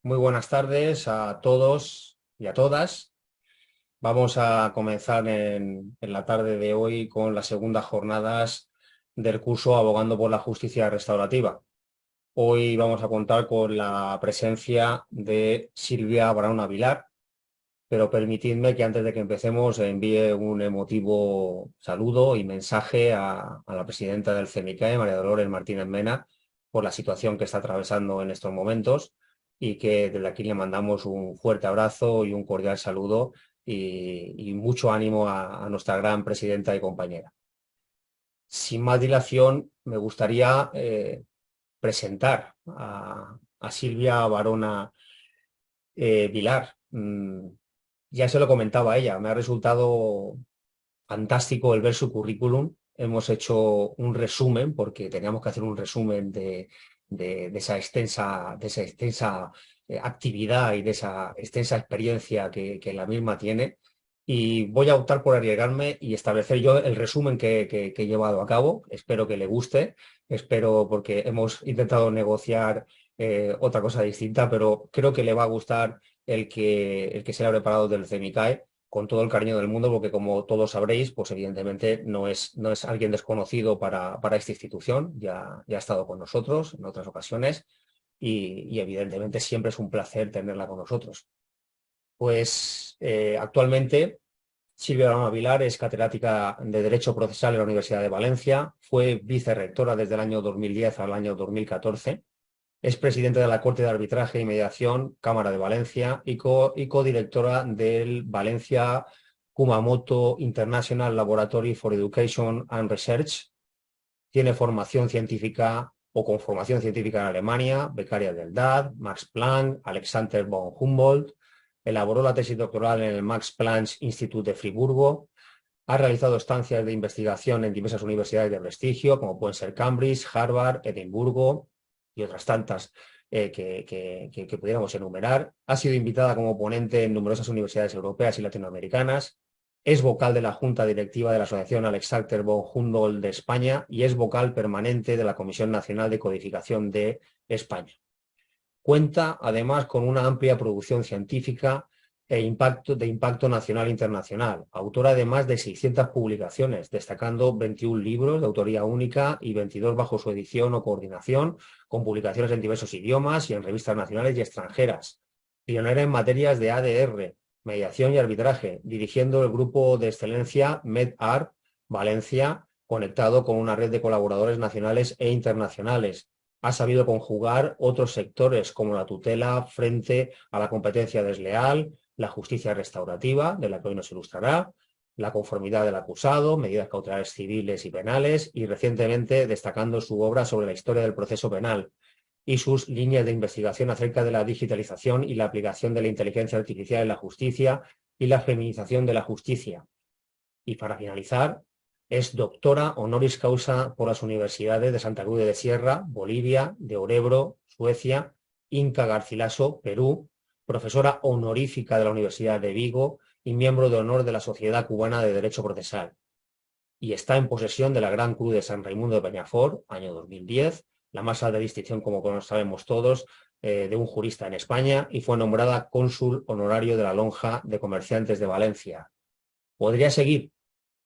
Muy buenas tardes a todos y a todas. Vamos a comenzar en la tarde de hoy con las segundas jornadas del curso Abogando por la Justicia Restaurativa. Hoy vamos a contar con la presencia de Silvia Barahona Vilar, pero permitidme que antes de que empecemos envíe un emotivo saludo y mensaje a la presidenta del CEMICAE, María Dolores Martínez Mena, por la situación que está atravesando en estos momentos y que desde aquí le mandamos un fuerte abrazo y un cordial saludo y mucho ánimo a nuestra gran presidenta y compañera. Sin más dilación, me gustaría presentar a Silvia Barahona Vilar. Ya se lo comentaba a ella, me ha resultado fantástico el ver su currículum. Hemos hecho un resumen, porque teníamos que hacer un resumen de esa extensa actividad y de esa extensa experiencia que la misma tiene. Y voy a optar por arriesgarme y establecer yo el resumen que he llevado a cabo. Espero que le guste, espero porque hemos intentado negociar otra cosa distinta, pero creo que le va a gustar el que se ha preparado del CEMICAE con todo el cariño del mundo, porque como todos sabréis, pues evidentemente no es alguien desconocido para esta institución, ya ha estado con nosotros en otras ocasiones y evidentemente siempre es un placer tenerla con nosotros. Pues actualmente Silvia Barahona Vilar es catedrática de Derecho Procesal en la Universidad de Valencia, fue vicerrectora desde el año 2010 al año 2014. Es presidenta de la Corte de Arbitraje y Mediación, Cámara de Valencia, y codirectora del Valencia Kumamoto International Laboratory for Education and Research. Tiene formación científica o con formación científica en Alemania, becaria del DAAD, Max Planck, Alexander von Humboldt. Elaboró la tesis doctoral en el Max Planck Institute de Friburgo. Ha realizado estancias de investigación en diversas universidades de prestigio, como pueden ser Cambridge, Harvard, Edimburgo y otras tantas que pudiéramos enumerar. Ha sido invitada como ponente en numerosas universidades europeas y latinoamericanas. Es vocal de la Junta Directiva de la Asociación Alexander von Humboldt de España y es vocal permanente de la Comisión Nacional de Codificación de España. Cuenta además con una amplia producción científica de impacto nacional e internacional, autora de más de 600 publicaciones, destacando 21 libros de autoría única y 22 bajo su edición o coordinación, con publicaciones en diversos idiomas y en revistas nacionales y extranjeras. Pionera en materias de ADR, mediación y arbitraje, dirigiendo el grupo de excelencia MedArt Valencia, conectado con una red de colaboradores nacionales e internacionales. Ha sabido conjugar otros sectores como la tutela frente a la competencia desleal, la justicia restaurativa, de la que hoy nos ilustrará, la conformidad del acusado, medidas cautelares civiles y penales, y recientemente destacando su obra sobre la historia del proceso penal y sus líneas de investigación acerca de la digitalización y la aplicación de la inteligencia artificial en la justicia y la feminización de la justicia. Y para finalizar, es doctora honoris causa por las universidades de Santa Cruz de Sierra, Bolivia, de Örebro, Suecia, Inca Garcilaso, Perú, profesora honorífica de la Universidad de Vigo y miembro de honor de la Sociedad Cubana de Derecho Procesal. Y está en posesión de la Gran Cruz de San Raimundo de Peñafort, año 2010, la más alta distinción, como sabemos todos, de un jurista en España, y fue nombrada cónsul honorario de la Lonja de Comerciantes de Valencia. Podría seguir,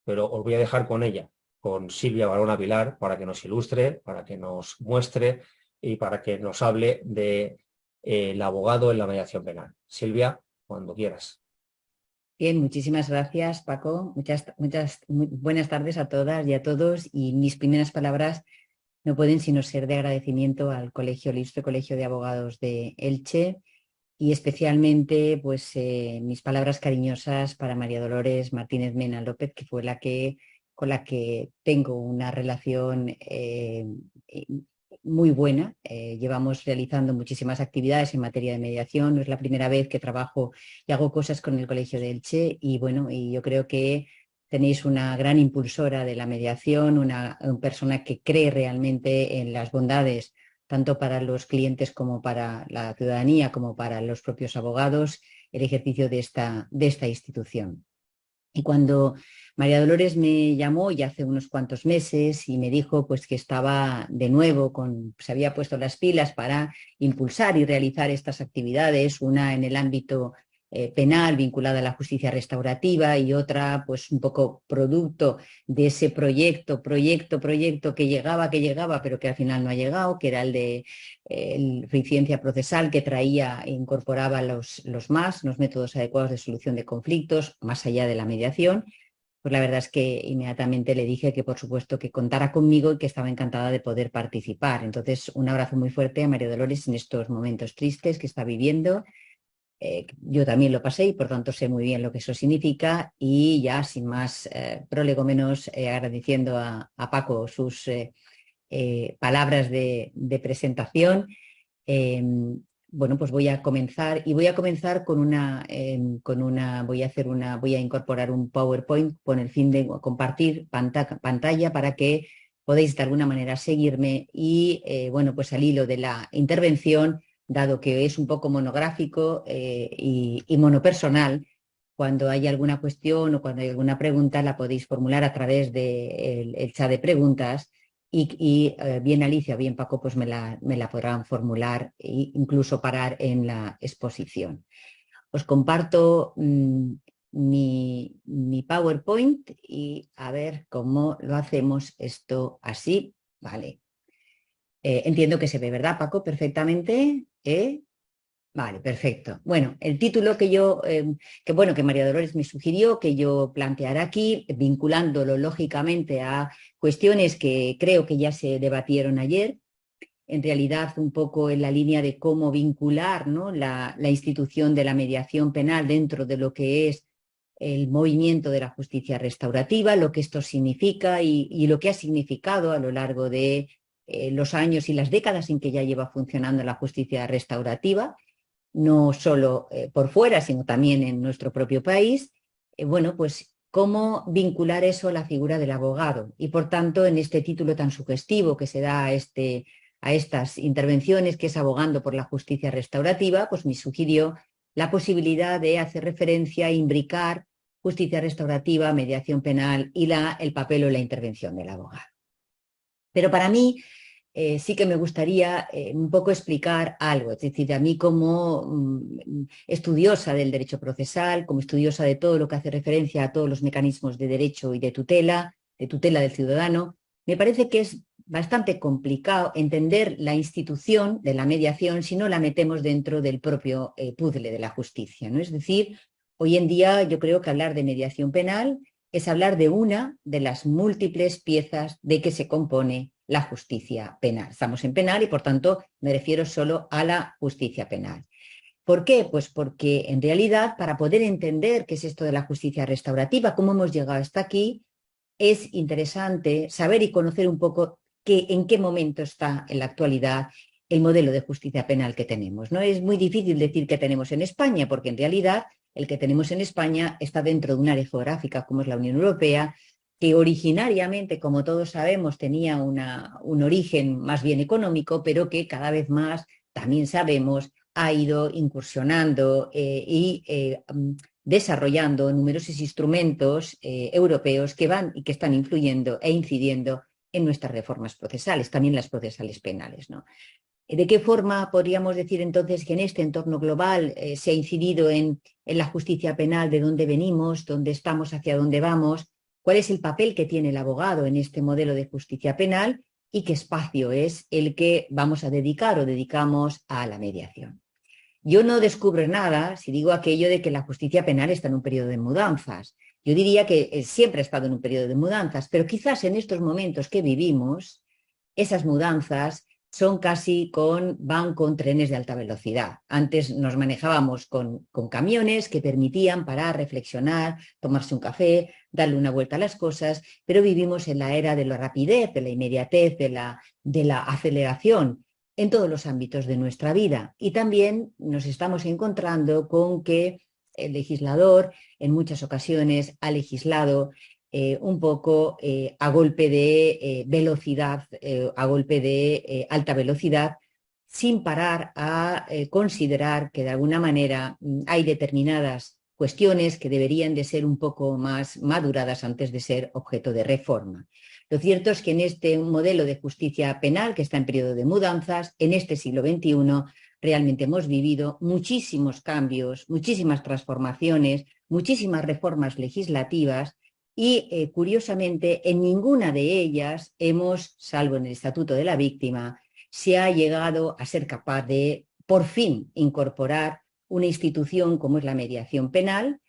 pero os voy a dejar con ella, con Silvia Barahona Vilar, para que nos ilustre, para que nos muestre y para que nos hable de el abogado en la mediación penal. Silvia, cuando quieras. Bien, muchísimas gracias, Paco. Muy buenas tardes a todas y a todos. Y mis primeras palabras no pueden sino ser de agradecimiento al Colegio, el Ilustre Colegio de Abogados de Elche, y especialmente pues mis palabras cariñosas para María Dolores Martínez Mena López, que fue con la que tengo una relación muy buena. Llevamos realizando muchísimas actividades en materia de mediación. No es la primera vez que trabajo y hago cosas con el Colegio de Elche, y bueno, y yo creo que tenéis una gran impulsora de la mediación, una persona que cree realmente en las bondades tanto para los clientes como para la ciudadanía, como para los propios abogados, el ejercicio de esta institución. Y cuando María Dolores me llamó ya hace unos cuantos meses y me dijo pues que estaba de nuevo se había puesto las pilas para impulsar y realizar estas actividades, una en el ámbito penal vinculada a la justicia restaurativa y otra pues un poco producto de ese proyecto que llegaba, pero que al final no ha llegado, que era el de eficiencia procesal, que traía e incorporaba los métodos adecuados de solución de conflictos, más allá de la mediación. Pues la verdad es que inmediatamente le dije que por supuesto que contara conmigo y que estaba encantada de poder participar. Entonces, un abrazo muy fuerte a María Dolores en estos momentos tristes que está viviendo. Yo también lo pasé y por tanto sé muy bien lo que eso significa, y ya sin más prolegómenos, agradeciendo a Paco sus palabras de presentación. Eh, bueno, pues voy a comenzar voy a incorporar un PowerPoint con el fin de compartir pantalla para que podáis de alguna manera seguirme y, bueno, pues al hilo de la intervención, dado que es un poco monográfico y monopersonal, cuando hay alguna cuestión o cuando hay alguna pregunta la podéis formular a través del chat de preguntas y bien Alicia o bien Paco pues me la podrán formular e incluso parar en la exposición. Os comparto mi PowerPoint y a ver cómo lo hacemos esto así. Vale. Entiendo que se ve, ¿verdad, Paco? Perfectamente. Vale, perfecto. Bueno, el título que María Dolores me sugirió que yo planteara aquí, vinculándolo lógicamente a cuestiones que creo que ya se debatieron ayer, en realidad un poco en la línea de cómo vincular, ¿no?, la institución de la mediación penal dentro de lo que es el movimiento de la justicia restaurativa, lo que esto significa y lo que ha significado a lo largo de los años y las décadas en que ya lleva funcionando la justicia restaurativa, no solo por fuera, sino también en nuestro propio país. Bueno, pues cómo vincular eso a la figura del abogado. Y por tanto, en este título tan sugestivo que se da a estas intervenciones, que es Abogando por la Justicia Restaurativa, pues me sugirió la posibilidad de hacer referencia a imbricar justicia restaurativa, mediación penal y el papel o la intervención del abogado. Pero para mí sí que me gustaría un poco explicar algo, es decir, a mí como estudiosa del derecho procesal, como estudiosa de todo lo que hace referencia a todos los mecanismos de derecho y de tutela del ciudadano, me parece que es bastante complicado entender la institución de la mediación si no la metemos dentro del propio puzzle de la justicia, ¿no? Es decir, hoy en día yo creo que hablar de mediación penal es hablar de una de las múltiples piezas de que se compone la justicia penal. Estamos en penal y, por tanto, me refiero solo a la justicia penal. ¿Por qué? Pues porque, en realidad, para poder entender qué es esto de la justicia restaurativa, cómo hemos llegado hasta aquí, es interesante saber y conocer un poco en qué momento está en la actualidad el modelo de justicia penal que tenemos, ¿no? Es muy difícil decir que tenemos en España, porque en realidad el que tenemos en España está dentro de un área geográfica como es la Unión Europea, que originariamente, como todos sabemos, tenía un origen más bien económico, pero que cada vez más, también sabemos, ha ido incursionando desarrollando numerosos instrumentos europeos que van y que están influyendo e incidiendo en nuestras reformas procesales, también las procesales penales, ¿no? ¿De qué forma podríamos decir entonces que en este entorno global se ha incidido en la justicia penal, de dónde venimos, dónde estamos, hacia dónde vamos? ¿Cuál es el papel que tiene el abogado en este modelo de justicia penal y qué espacio es el que vamos a dedicar o dedicamos a la mediación? Yo no descubro nada si digo aquello de que la justicia penal está en un periodo de mudanzas. Yo diría que siempre ha estado en un periodo de mudanzas, pero quizás en estos momentos que vivimos, esas mudanzas van con trenes de alta velocidad. Antes nos manejábamos con camiones que permitían parar, reflexionar, tomarse un café, darle una vuelta a las cosas, pero vivimos en la era de la rapidez, de la inmediatez, de la aceleración en todos los ámbitos de nuestra vida. Y también nos estamos encontrando con que el legislador en muchas ocasiones ha legislado un poco a golpe de velocidad, a golpe de alta velocidad, sin parar a considerar que de alguna manera hay determinadas cuestiones que deberían de ser un poco más maduradas antes de ser objeto de reforma. Lo cierto es que en este modelo de justicia penal, que está en periodo de mudanzas, en este siglo XXI, realmente hemos vivido muchísimos cambios, muchísimas transformaciones, muchísimas reformas legislativas y, curiosamente, en ninguna de ellas hemos, salvo en el Estatuto de la Víctima, se ha llegado a ser capaz de, por fin, incorporar una institución como es la mediación penal,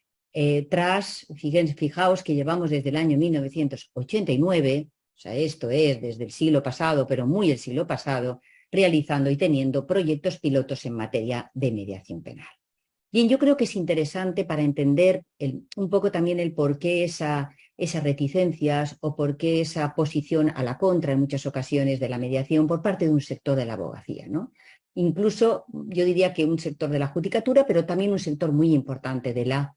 fijaos que llevamos desde el año 1989, o sea, esto es desde el siglo pasado, pero muy el siglo pasado, realizando y teniendo proyectos pilotos en materia de mediación penal. Bien, yo creo que es interesante para entender un poco también el por qué esas reticencias o por qué esa posición a la contra en muchas ocasiones de la mediación por parte de un sector de la abogacía, ¿no? Incluso yo diría que un sector de la judicatura, pero también un sector muy importante de la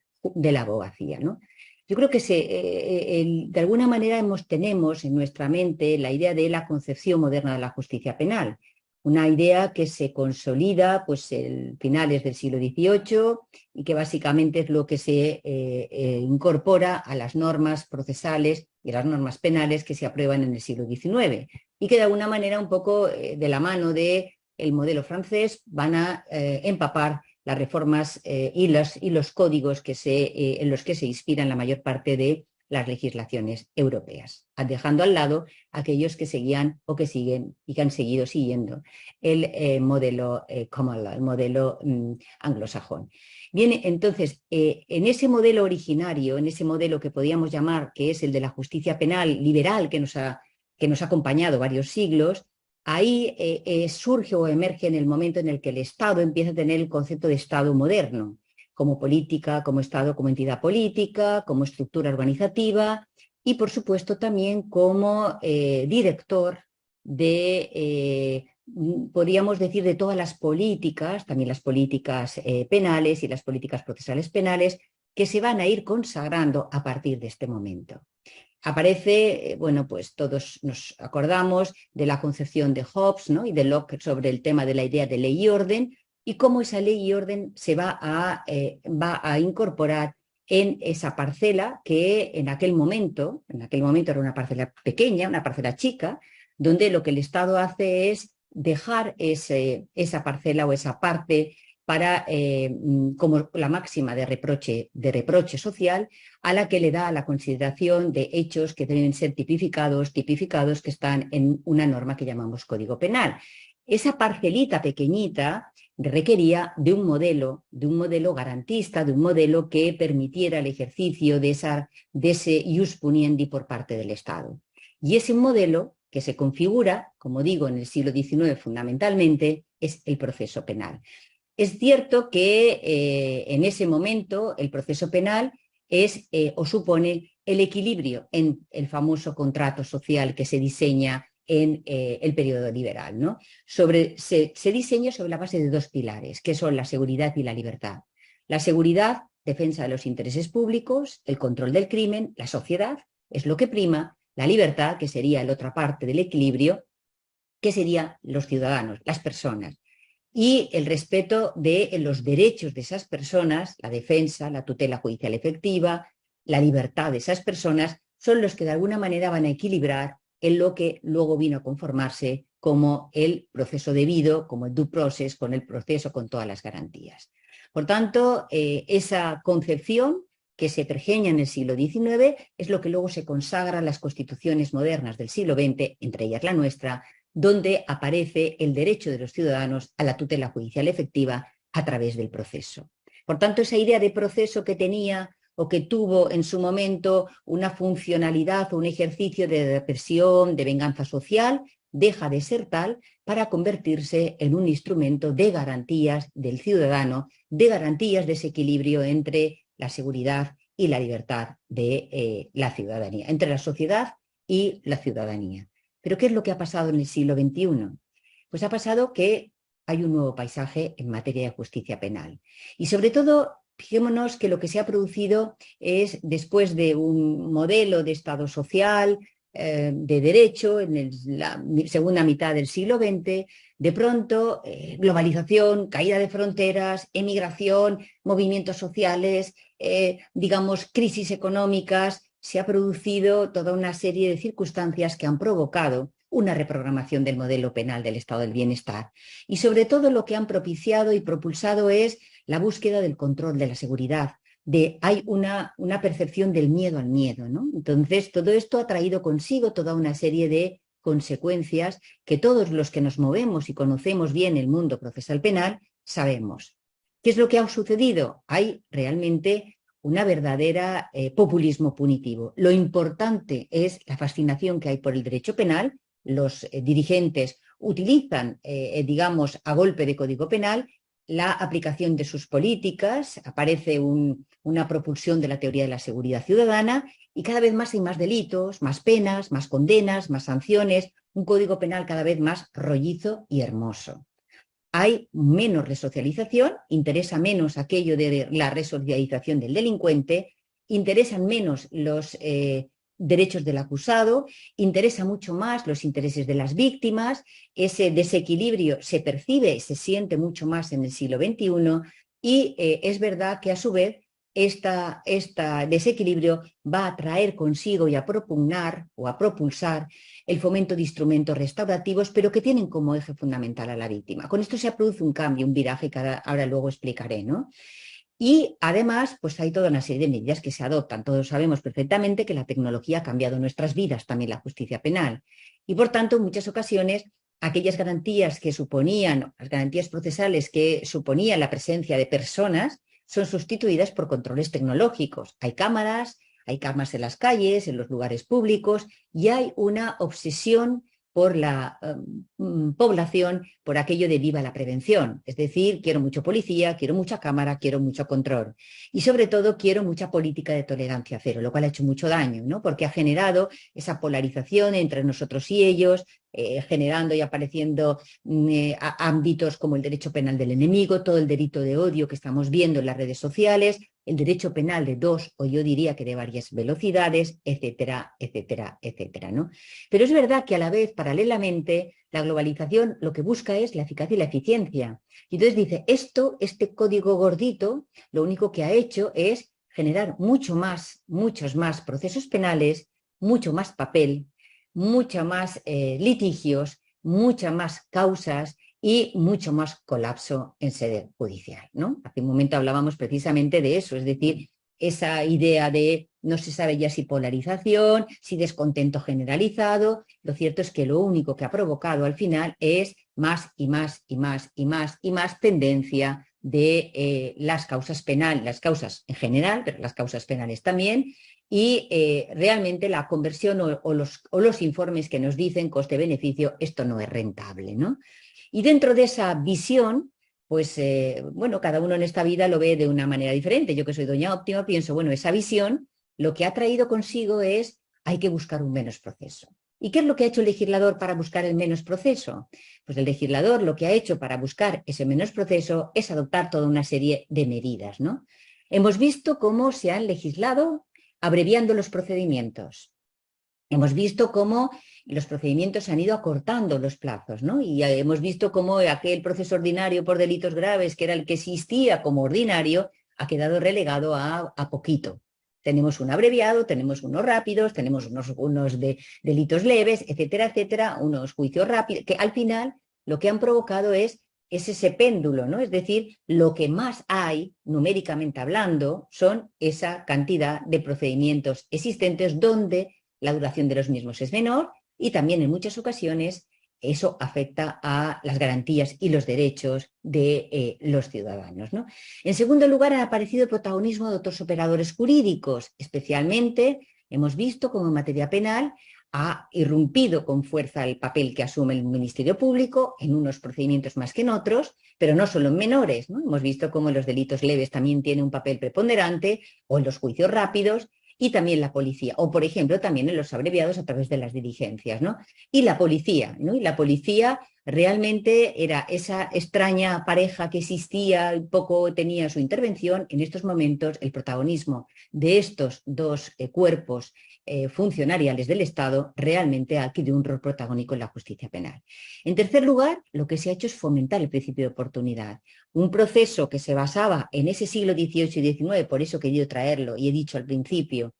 abogacía, ¿no? Yo creo que de alguna manera tenemos en nuestra mente la idea de la concepción moderna de la justicia penal, una idea que se consolida pues en finales del siglo XVIII y que básicamente es lo que se incorpora a las normas procesales y a las normas penales que se aprueban en el siglo XIX y que de alguna manera un poco de la mano del modelo francés van a empapar las reformas y los códigos en los que se inspiran la mayor parte de las legislaciones europeas, dejando al lado aquellos que seguían o que siguen y que han seguido siguiendo el modelo common law, el modelo anglosajón. Bien, entonces, en ese modelo originario, en ese modelo que podíamos llamar que es el de la justicia penal liberal que nos ha acompañado varios siglos, ahí surge o emerge en el momento en el que el Estado empieza a tener el concepto de Estado moderno, como política, como Estado, como entidad política, como estructura organizativa y, por supuesto, también como director de, podríamos decir, de todas las políticas, también las políticas penales y las políticas procesales penales, que se van a ir consagrando a partir de este momento. Aparece, bueno, pues todos nos acordamos de la concepción de Hobbes, ¿no? Y de Locke sobre el tema de la idea de ley y orden, y cómo esa ley y orden se va a incorporar en esa parcela que en aquel momento era una parcela pequeña, una parcela chica, donde lo que el Estado hace es dejar esa parcela o esa parte para, como la máxima de reproche social, a la que le da la consideración de hechos que deben ser tipificados que están en una norma que llamamos Código Penal. Esa parcelita pequeñita requería de un modelo garantista, de un modelo que permitiera el ejercicio de ese ius puniendi por parte del Estado. Y ese modelo que se configura, como digo, en el siglo XIX fundamentalmente, es el proceso penal. Es cierto que en ese momento el proceso penal es o supone el equilibrio en el famoso contrato social que se diseña en el periodo liberal, ¿no? Se diseña sobre la base de dos pilares, que son la seguridad y la libertad. La seguridad, defensa de los intereses públicos, el control del crimen, la sociedad, es lo que prima, la libertad, que sería la otra parte del equilibrio, que serían los ciudadanos, las personas. Y el respeto de los derechos de esas personas, la defensa, la tutela judicial efectiva, la libertad de esas personas, son los que de alguna manera van a equilibrar en lo que luego vino a conformarse como el proceso debido, como el due process, con el proceso con todas las garantías. Por tanto, esa concepción que se pergeña en el siglo XIX es lo que luego se consagra en las constituciones modernas del siglo XX, entre ellas la nuestra, donde aparece el derecho de los ciudadanos a la tutela judicial efectiva a través del proceso. Por tanto, esa idea de proceso que tenía o que tuvo en su momento una funcionalidad o un ejercicio de represión, de venganza social, deja de ser tal para convertirse en un instrumento de garantías del ciudadano, de garantías de ese equilibrio entre la seguridad y la libertad de la ciudadanía, entre la sociedad y la ciudadanía. ¿Pero qué es lo que ha pasado en el siglo XXI? Pues ha pasado que hay un nuevo paisaje en materia de justicia penal. Y sobre todo, fijémonos que lo que se ha producido es, después de un modelo de Estado social, de derecho en la segunda mitad del siglo XX, de pronto globalización, caída de fronteras, emigración, movimientos sociales, digamos, crisis económicas, se ha producido toda una serie de circunstancias que han provocado una reprogramación del modelo penal del estado del bienestar. Y sobre todo lo que han propiciado y propulsado es la búsqueda del control, de la seguridad, hay una percepción del miedo al miedo, ¿no? Entonces, todo esto ha traído consigo toda una serie de consecuencias que todos los que nos movemos y conocemos bien el mundo procesal penal sabemos. ¿Qué es lo que ha sucedido? Hay realmente una verdadera populismo punitivo. Lo importante es la fascinación que hay por el derecho penal. Los dirigentes utilizan, digamos, a golpe de código penal, la aplicación de sus políticas, aparece una propulsión de la teoría de la seguridad ciudadana y cada vez más hay más delitos, más penas, más condenas, más sanciones, un código penal cada vez más rollizo y hermoso. Hay menos resocialización, interesa menos aquello de la resocialización del delincuente, interesan menos los derechos del acusado, interesa mucho más los intereses de las víctimas, ese desequilibrio se percibe, se siente mucho más en el siglo XXI y es verdad que a su vez este desequilibrio va a traer consigo y a propugnar o a propulsar el fomento de instrumentos restaurativos, pero que tienen como eje fundamental a la víctima. Con esto se produce un cambio, un viraje que ahora luego explicaré, ¿no? Y además, pues hay toda una serie de medidas que se adoptan. Todos sabemos perfectamente que la tecnología ha cambiado nuestras vidas, también la justicia penal. Y por tanto, en muchas ocasiones, aquellas garantías que suponían, las garantías procesales que suponían la presencia de personas, son sustituidas por controles tecnológicos. Hay cámaras en las calles, en los lugares públicos, y hay una obsesión por la población, por aquello de viva la prevención. Es decir, quiero mucho policía, quiero mucha cámara, quiero mucho control. Y sobre todo quiero mucha política de tolerancia cero, lo cual ha hecho mucho daño, ¿no? Porque ha generado esa polarización entre nosotros y ellos, generando y apareciendo ámbitos como el derecho penal del enemigo, todo el delito de odio que estamos viendo en las redes sociales, el derecho penal de dos, o yo diría que de varias velocidades, etcétera, etcétera, etcétera, ¿no? Pero es verdad que a la vez, paralelamente, la globalización lo que busca es la eficacia y la eficiencia. Y entonces dice, este código gordito, lo único que ha hecho es generar muchos más procesos penales, mucho más papel, mucho más litigios, muchas más causas y mucho más colapso en sede judicial, ¿no? Hace un momento hablábamos precisamente de eso, es decir, esa idea de no se sabe ya si polarización, si descontento generalizado. Lo cierto es que lo único que ha provocado al final es más y más y más y más y más tendencia de las causas penales, las causas en general, pero las causas penales también, y realmente la conversión o los informes que nos dicen coste-beneficio, esto no es rentable, ¿no? Y dentro de esa visión, pues bueno, cada uno en esta vida lo ve de una manera diferente. Yo que soy doña Óptima pienso, bueno, esa visión lo que ha traído consigo es hay que buscar un menos proceso. ¿Y qué es lo que ha hecho el legislador para buscar el menos proceso? Pues el legislador lo que ha hecho para buscar ese menos proceso es adoptar toda una serie de medidas, ¿no? Hemos visto cómo se han legislado abreviando los procedimientos. Hemos visto cómo los procedimientos han ido acortando los plazos, ¿no? Y hemos visto cómo aquel proceso ordinario por delitos graves, que era el que existía como ordinario, ha quedado relegado a poquito. Tenemos un abreviado, tenemos unos rápidos, tenemos unos de delitos leves, etcétera, etcétera, unos juicios rápidos, que al final lo que han provocado es ese péndulo, ¿no? Es decir, lo que más hay, numéricamente hablando, son esa cantidad de procedimientos existentes donde la duración de los mismos es menor y también en muchas ocasiones eso afecta a las garantías y los derechos de los ciudadanos, ¿no? En segundo lugar, ha aparecido el protagonismo de otros operadores jurídicos, especialmente hemos visto cómo en materia penal ha irrumpido con fuerza el papel que asume el Ministerio Público en unos procedimientos más que en otros, pero no solo en menores, ¿no? Hemos visto cómo en los delitos leves también tiene un papel preponderante o en los juicios rápidos, y también la policía, o por ejemplo también en los abreviados a través de las diligencias, ¿no? Y la policía, ¿no? Y la policía Realmente era esa extraña pareja que existía y poco tenía su intervención. En estos momentos el protagonismo de estos dos cuerpos funcionariales del Estado realmente ha adquirido un rol protagónico en la justicia penal. En tercer lugar, lo que se ha hecho es fomentar el principio de oportunidad. Un proceso que se basaba en ese siglo XVIII y XIX, por eso he querido traerlo y he dicho al principio,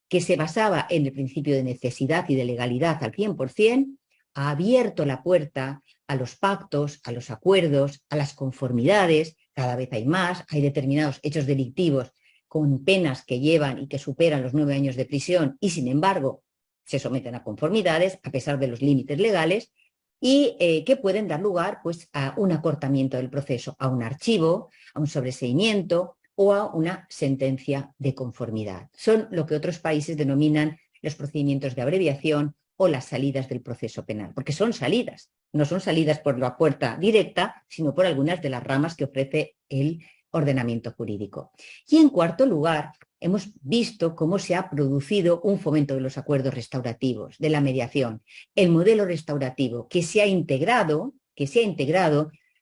que se basaba en el principio de necesidad y de legalidad al 100%, ha abierto la puerta a los pactos, a los acuerdos, a las conformidades. Cada vez hay más, hay determinados hechos delictivos con penas que llevan y que superan los 9 años de prisión y, sin embargo, se someten a conformidades a pesar de los límites legales y que pueden dar lugar pues, a un acortamiento del proceso, a un archivo, a un sobreseimiento o a una sentencia de conformidad. Son lo que otros países denominan los procedimientos de abreviación o las salidas del proceso penal, porque son salidas, no son salidas por la puerta directa, sino por algunas de las ramas que ofrece el ordenamiento jurídico. Y en cuarto lugar, hemos visto cómo se ha producido un fomento de los acuerdos restaurativos, de la mediación, el modelo restaurativo que se ha integrado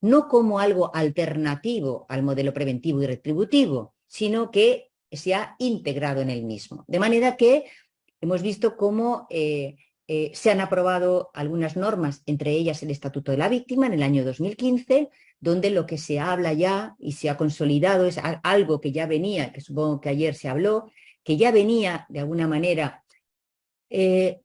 no como algo alternativo al modelo preventivo y retributivo, sino que se ha integrado en el mismo. De manera que hemos visto cómo se han aprobado algunas normas, entre ellas el Estatuto de la Víctima en el año 2015, donde lo que se habla ya y se ha consolidado es algo que ya venía, que supongo que ayer se habló, que ya venía de alguna manera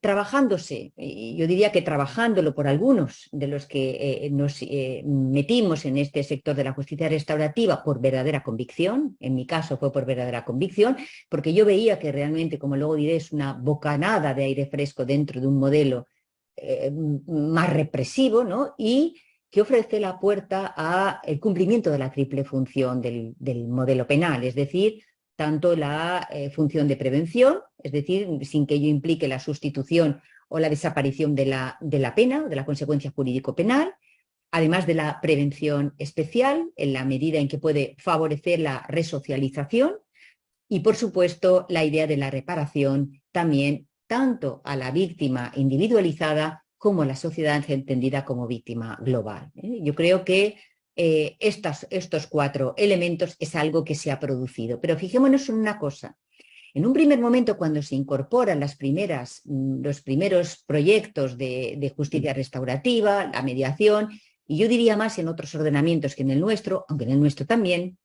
trabajándose, yo diría que trabajándolo por algunos de los que nos metimos en este sector de la justicia restaurativa por verdadera convicción. En mi caso fue por verdadera convicción, porque yo veía que realmente, como luego diré, es una bocanada de aire fresco dentro de un modelo más represivo, ¿no? Y que ofrece la puerta al cumplimiento de la triple función del modelo penal, es decir, tanto la función de prevención, es decir, sin que ello implique la sustitución o la desaparición de la pena, de la consecuencia jurídico-penal, además de la prevención especial, en la medida en que puede favorecer la resocialización, y, por supuesto, la idea de la reparación también, tanto a la víctima individualizada como a la sociedad entendida como víctima global. Yo creo que estos 4 elementos es algo que se ha producido. Pero fijémonos en una cosa. En un primer momento, cuando se incorporan los primeros proyectos de justicia restaurativa, la mediación, y yo diría más en otros ordenamientos que en el nuestro, aunque en el nuestro también,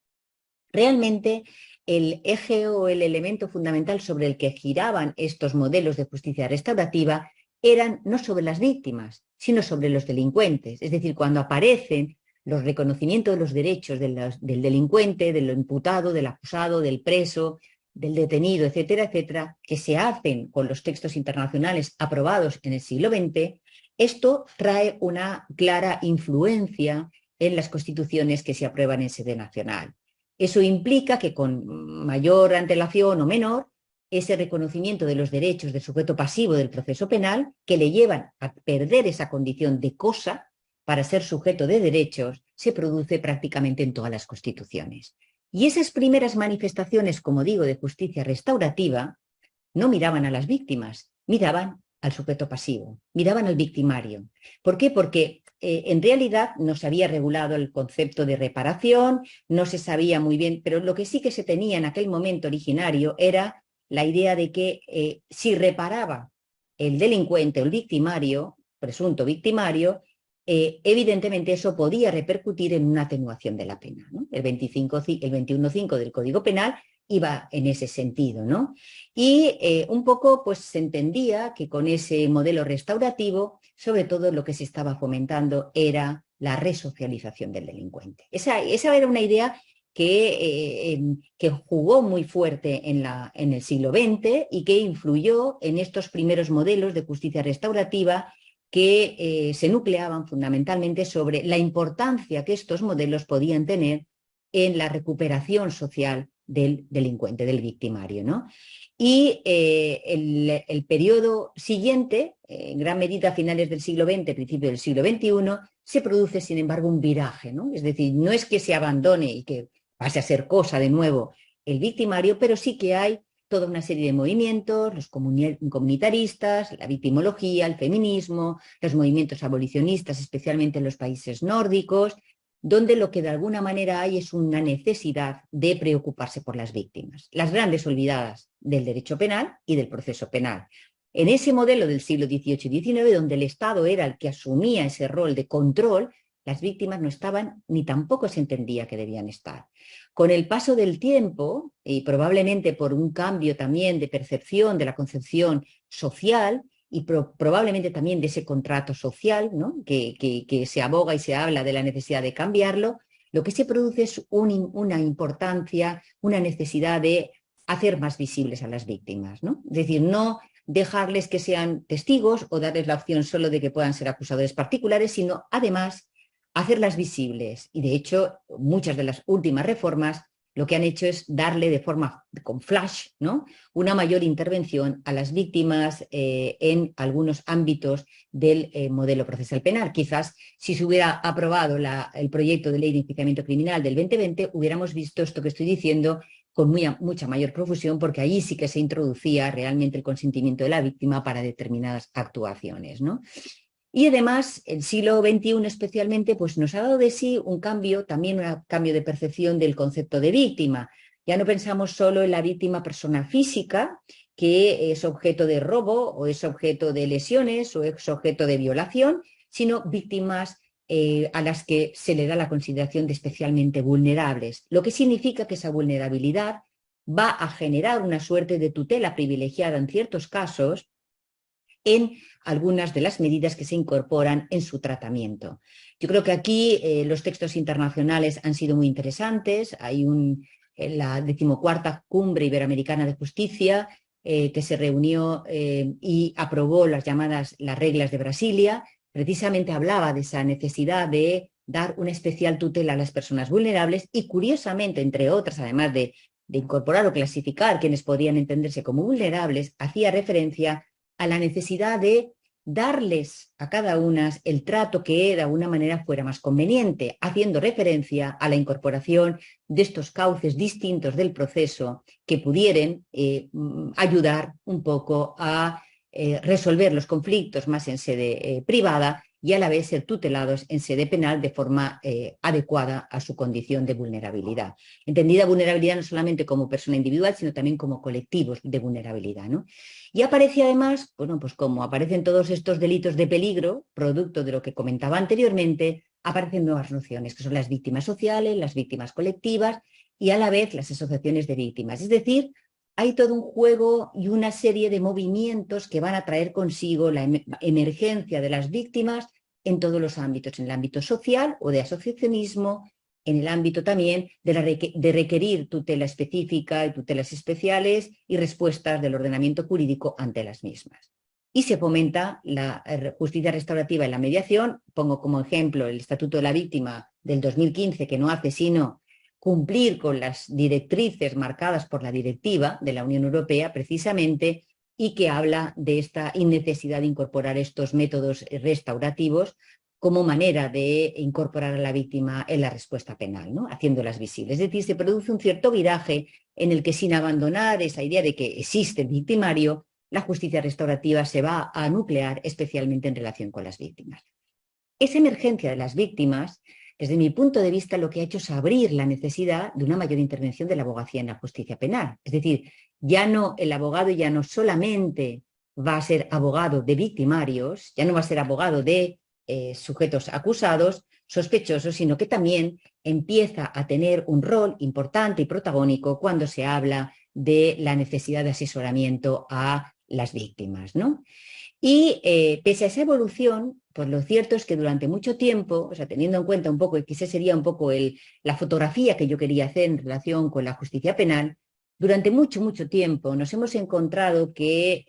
realmente el eje o el elemento fundamental sobre el que giraban estos modelos de justicia restaurativa eran no sobre las víctimas, sino sobre los delincuentes. Es decir, cuando aparecen los reconocimientos de los derechos del delincuente, del imputado, del acusado, del preso, del detenido, etcétera, etcétera, que se hacen con los textos internacionales aprobados en el siglo XX, esto trae una clara influencia en las constituciones que se aprueban en sede nacional. Eso implica que con mayor antelación o menor, ese reconocimiento de los derechos del sujeto pasivo del proceso penal, que le llevan a perder esa condición de cosa para ser sujeto de derechos, se produce prácticamente en todas las constituciones. Y esas primeras manifestaciones, como digo, de justicia restaurativa, no miraban a las víctimas, miraban al sujeto pasivo, miraban al victimario. ¿Por qué? Porque en realidad no se había regulado el concepto de reparación, no se sabía muy bien, pero lo que sí que se tenía en aquel momento originario era la idea de que si reparaba el delincuente o el victimario, presunto victimario, evidentemente eso podía repercutir en una atenuación de la pena, ¿no? El 21.5 del Código Penal iba en ese sentido, ¿no? Y un poco pues se entendía que con ese modelo restaurativo, sobre todo lo que se estaba fomentando era la resocialización del delincuente. Esa era una idea que jugó muy fuerte en el siglo XX y que influyó en estos primeros modelos de justicia restaurativa que se nucleaban fundamentalmente sobre la importancia que estos modelos podían tener en la recuperación social del delincuente, del victimario, ¿no? Y el periodo siguiente, en gran medida a finales del siglo XX, principio del siglo XXI, se produce, sin embargo, un viraje, ¿no? Es decir, no es que se abandone y que pase a ser cosa de nuevo el victimario, pero sí que hay toda una serie de movimientos, los comunitaristas, la victimología, el feminismo, los movimientos abolicionistas, especialmente en los países nórdicos, donde lo que de alguna manera hay es una necesidad de preocuparse por las víctimas, las grandes olvidadas del derecho penal y del proceso penal. En ese modelo del siglo XVIII y XIX, donde el Estado era el que asumía ese rol de control, las víctimas no estaban ni tampoco se entendía que debían estar. Con el paso del tiempo, y probablemente por un cambio también de percepción de la concepción social, y probablemente también de ese contrato social, ¿no? que se aboga y se habla de la necesidad de cambiarlo, lo que se produce es una importancia, una necesidad de hacer más visibles a las víctimas, ¿no? Es decir, no dejarles que sean testigos o darles la opción solo de que puedan ser acusadores particulares, sino además hacerlas visibles. Y de hecho, muchas de las últimas reformas lo que han hecho es darle de forma con flash, ¿no?, una mayor intervención a las víctimas en algunos ámbitos del modelo procesal penal. Quizás si se hubiera aprobado el proyecto de ley de enjuiciamiento criminal del 2020, hubiéramos visto esto que estoy diciendo con mucha mayor profusión, porque ahí sí que se introducía realmente el consentimiento de la víctima para determinadas actuaciones, ¿no? Y además, el siglo XXI especialmente, pues nos ha dado de sí un cambio, también un cambio de percepción del concepto de víctima. Ya no pensamos solo en la víctima persona física, que es objeto de robo o es objeto de lesiones o es objeto de violación, sino víctimas a las que se le da la consideración de especialmente vulnerables, lo que significa que esa vulnerabilidad va a generar una suerte de tutela privilegiada en ciertos casos en algunas de las medidas que se incorporan en su tratamiento. Yo creo que aquí los textos internacionales han sido muy interesantes. Hay la 14ª Cumbre Iberoamericana de Justicia que se reunió y aprobó las reglas de Brasilia. Precisamente hablaba de esa necesidad de dar una especial tutela a las personas vulnerables y, curiosamente, entre otras, además de incorporar o clasificar quienes podían entenderse como vulnerables, hacía referencia a la necesidad de darles a cada una el trato que de alguna manera fuera más conveniente, haciendo referencia a la incorporación de estos cauces distintos del proceso que pudieran ayudar un poco a resolver los conflictos más en sede privada y a la vez ser tutelados en sede penal de forma adecuada a su condición de vulnerabilidad. Entendida vulnerabilidad no solamente como persona individual, sino también como colectivos de vulnerabilidad, ¿no? Y aparece además, bueno, pues como aparecen todos estos delitos de peligro, producto de lo que comentaba anteriormente, aparecen nuevas nociones, que son las víctimas sociales, las víctimas colectivas y a la vez las asociaciones de víctimas. Es decir, hay todo un juego y una serie de movimientos que van a traer consigo la emergencia de las víctimas en todos los ámbitos, en el ámbito social o de asociacionismo, en el ámbito también de requerir tutela específica y tutelas especiales y respuestas del ordenamiento jurídico ante las mismas. Y se fomenta la justicia restaurativa y la mediación. Pongo como ejemplo el Estatuto de la Víctima del 2015, que no hace sino cumplir con las directrices marcadas por la directiva de la Unión Europea precisamente, y que habla de esta necesidad de incorporar estos métodos restaurativos como manera de incorporar a la víctima en la respuesta penal, ¿no?, haciéndolas visibles. Es decir, se produce un cierto viraje en el que, sin abandonar esa idea de que existe el victimario, la justicia restaurativa se va a nuclear especialmente en relación con las víctimas. Esa emergencia de las víctimas, desde mi punto de vista, lo que ha hecho es abrir la necesidad de una mayor intervención de la abogacía en la justicia penal. Es decir, el abogado ya no solamente va a ser abogado de victimarios, ya no va a ser abogado de sujetos acusados, sospechosos, sino que también empieza a tener un rol importante y protagónico cuando se habla de la necesidad de asesoramiento a las víctimas, ¿no? Y pese a esa evolución, pues lo cierto es que durante mucho tiempo, o sea, teniendo en cuenta un poco, y que esa sería un poco la fotografía que yo quería hacer en relación con la justicia penal, durante mucho, mucho tiempo nos hemos encontrado que,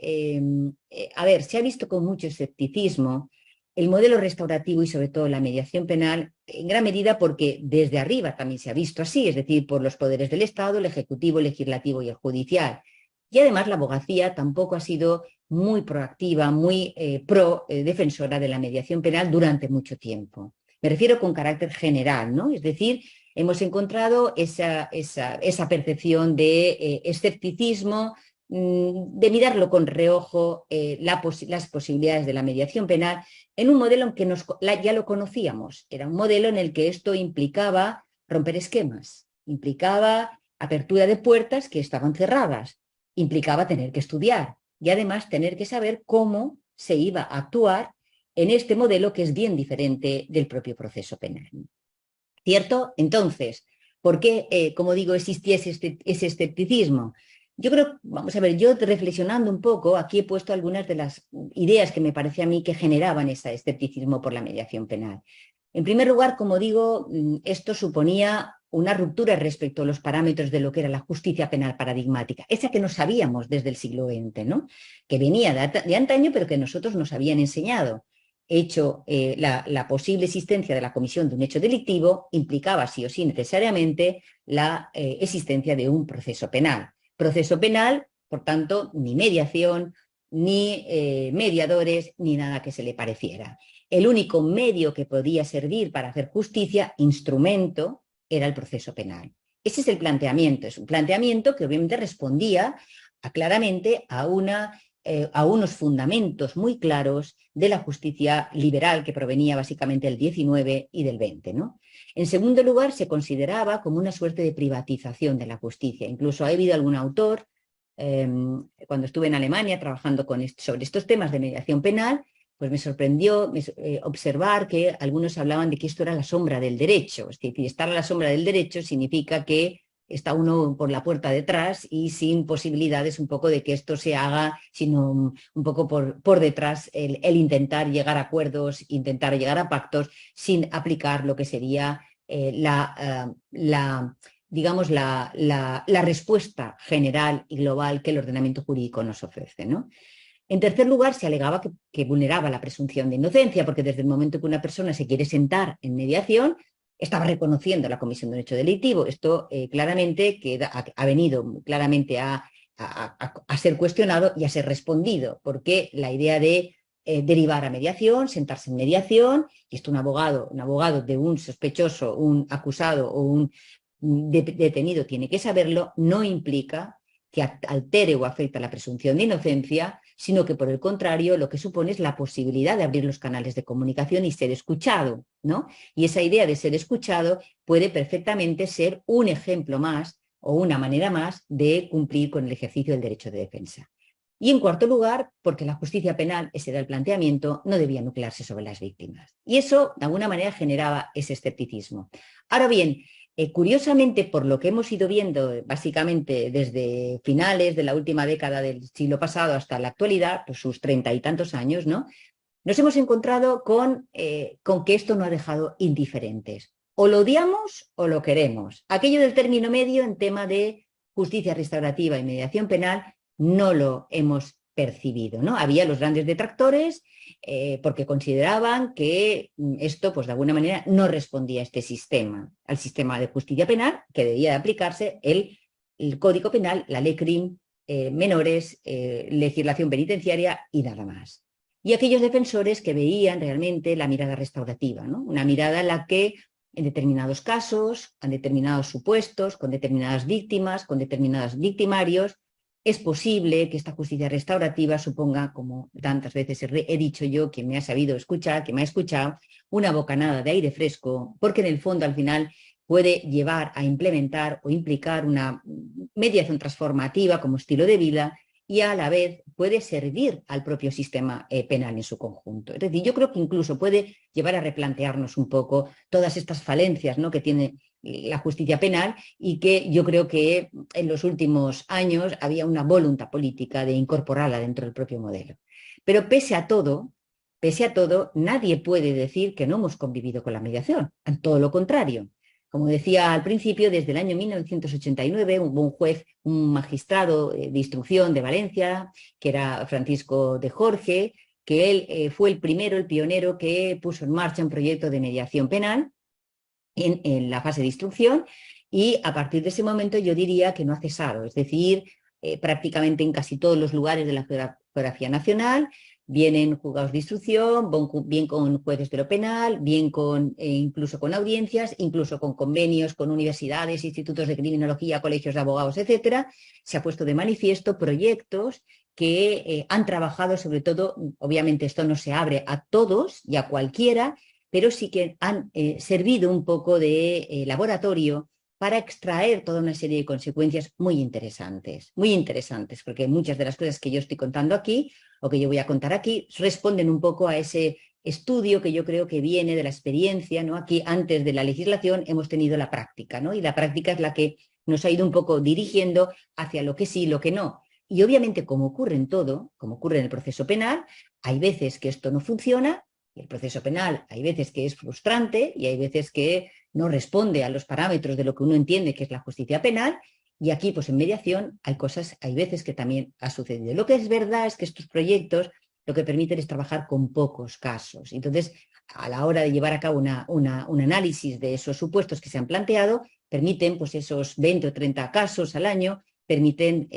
se ha visto con mucho escepticismo el modelo restaurativo y sobre todo la mediación penal, en gran medida porque desde arriba también se ha visto así, es decir, por los poderes del Estado, el Ejecutivo, el Legislativo y el Judicial. Y además la abogacía tampoco ha sido muy proactiva, muy defensora de la mediación penal durante mucho tiempo. Me refiero con carácter general, ¿no? Es decir, hemos encontrado esa percepción de escepticismo, de mirarlo con reojo las posibilidades de la mediación penal en un modelo en que ya lo conocíamos. Era un modelo en el que esto implicaba romper esquemas, implicaba apertura de puertas que estaban cerradas, implicaba tener que estudiar y además tener que saber cómo se iba a actuar en este modelo que es bien diferente del propio proceso penal. ¿Cierto? Entonces, ¿por qué, como digo, existía ese escepticismo? Yo creo, vamos a ver, yo reflexionando un poco, aquí he puesto algunas de las ideas que me parece a mí que generaban ese escepticismo por la mediación penal. En primer lugar, como digo, esto suponía una ruptura respecto a los parámetros de lo que era la justicia penal paradigmática, esa que no sabíamos desde el siglo XX, ¿no? Que venía de antaño, pero que nosotros nos habían enseñado. La posible existencia de la comisión de un hecho delictivo implicaba sí o sí necesariamente la existencia de un proceso penal. Proceso penal, por tanto, ni mediación, ni mediadores, ni nada que se le pareciera. El único medio que podía servir para hacer justicia, instrumento, era el proceso penal. Ese es el planteamiento, es un planteamiento que obviamente respondía claramente a unos fundamentos muy claros de la justicia liberal que provenía básicamente del 19 y del 20, ¿no? En segundo lugar, se consideraba como una suerte de privatización de la justicia. Incluso ha habido algún autor, cuando estuve en Alemania trabajando sobre estos temas de mediación penal, pues me sorprendió observar que algunos hablaban de que esto era la sombra del derecho. Es decir, estar a la sombra del derecho significa que está uno por la puerta detrás y sin posibilidades un poco de que esto se haga, sino un poco por detrás el intentar llegar a acuerdos, intentar llegar a pactos sin aplicar lo que sería digamos, la respuesta general y global que el ordenamiento jurídico nos ofrece, ¿no? En tercer lugar, se alegaba que vulneraba la presunción de inocencia, porque desde el momento que una persona se quiere sentar en mediación, estaba reconociendo la comisión de un hecho delictivo. Esto claramente ha venido claramente a ser cuestionado y a ser respondido, porque la idea de derivar a mediación, sentarse en mediación, y esto un abogado de un sospechoso, un acusado o un detenido tiene que saberlo, no implica que altere o afecte la presunción de inocencia, sino que por el contrario lo que supone es la posibilidad de abrir los canales de comunicación y ser escuchado, ¿no? Y esa idea de ser escuchado puede perfectamente ser un ejemplo más o una manera más de cumplir con el ejercicio del derecho de defensa. Y en cuarto lugar, porque la justicia penal, ese era el planteamiento, no debía nuclearse sobre las víctimas. Y eso, de alguna manera, generaba ese escepticismo. Ahora bien, curiosamente, por lo que hemos ido viendo básicamente desde finales de la última década del siglo pasado hasta la actualidad, pues sus 30 y tantos años, ¿no? Nos hemos encontrado con que esto nos ha dejado indiferentes. O lo odiamos o lo queremos. Aquello del término medio en tema de justicia restaurativa y mediación penal no lo hemos percibido, ¿no? Había los grandes detractores porque consideraban que esto, pues de alguna manera, no respondía a este sistema, al sistema de justicia penal que debía de aplicarse el Código Penal, la ley CRIM, menores, legislación penitenciaria y nada más. Y aquellos defensores que veían realmente la mirada restaurativa, ¿no? Una mirada en la que en determinados casos, en determinados supuestos, con determinadas víctimas, con determinados victimarios, es posible que esta justicia restaurativa suponga, como tantas veces he dicho yo, quien me ha sabido escuchar, que me ha escuchado, una bocanada de aire fresco, porque en el fondo al final puede llevar a implementar o implicar una mediación transformativa como estilo de vida y a la vez puede servir al propio sistema penal en su conjunto. Es decir, yo creo que incluso puede llevar a replantearnos un poco todas estas falencias, ¿no?, que tiene la justicia penal y que yo creo que en los últimos años había una voluntad política de incorporarla dentro del propio modelo. Pero pese a todo, nadie puede decir que no hemos convivido con la mediación, todo lo contrario. Como decía al principio, desde el año 1989 hubo un juez, un magistrado de instrucción de Valencia, que era Francisco de Jorge, que él fue el primero, el pionero que puso en marcha un proyecto de mediación penal en la fase de instrucción y a partir de ese momento yo diría que no ha cesado. Es decir, prácticamente en casi todos los lugares de la geografía nacional, bien en juzgados de instrucción, bien con jueces de lo penal, bien con, incluso con audiencias, incluso con convenios con universidades, institutos de criminología, colegios de abogados, etcétera. Se ha puesto de manifiesto proyectos que han trabajado sobre todo, obviamente esto no se abre a todos y a cualquiera, pero sí que han servido un poco de laboratorio para extraer toda una serie de consecuencias muy interesantes, porque muchas de las cosas que yo estoy contando aquí o que yo voy a contar aquí responden un poco a ese estudio que yo creo que viene de la experiencia, ¿no? Aquí antes de la legislación hemos tenido la práctica, ¿no? Y la práctica es la que nos ha ido un poco dirigiendo hacia lo que sí y lo que no. Y obviamente, como ocurre en todo, como ocurre en el proceso penal, hay veces que esto no funciona, y el proceso penal hay veces que es frustrante y hay veces que no responde a los parámetros de lo que uno entiende que es la justicia penal, y aquí, pues en mediación, hay veces que también ha sucedido. Lo que es verdad es que estos proyectos lo que permiten es trabajar con pocos casos. Entonces, a la hora de llevar a cabo un análisis de esos supuestos que se han planteado, permiten, pues esos 20 o 30 casos al año, permiten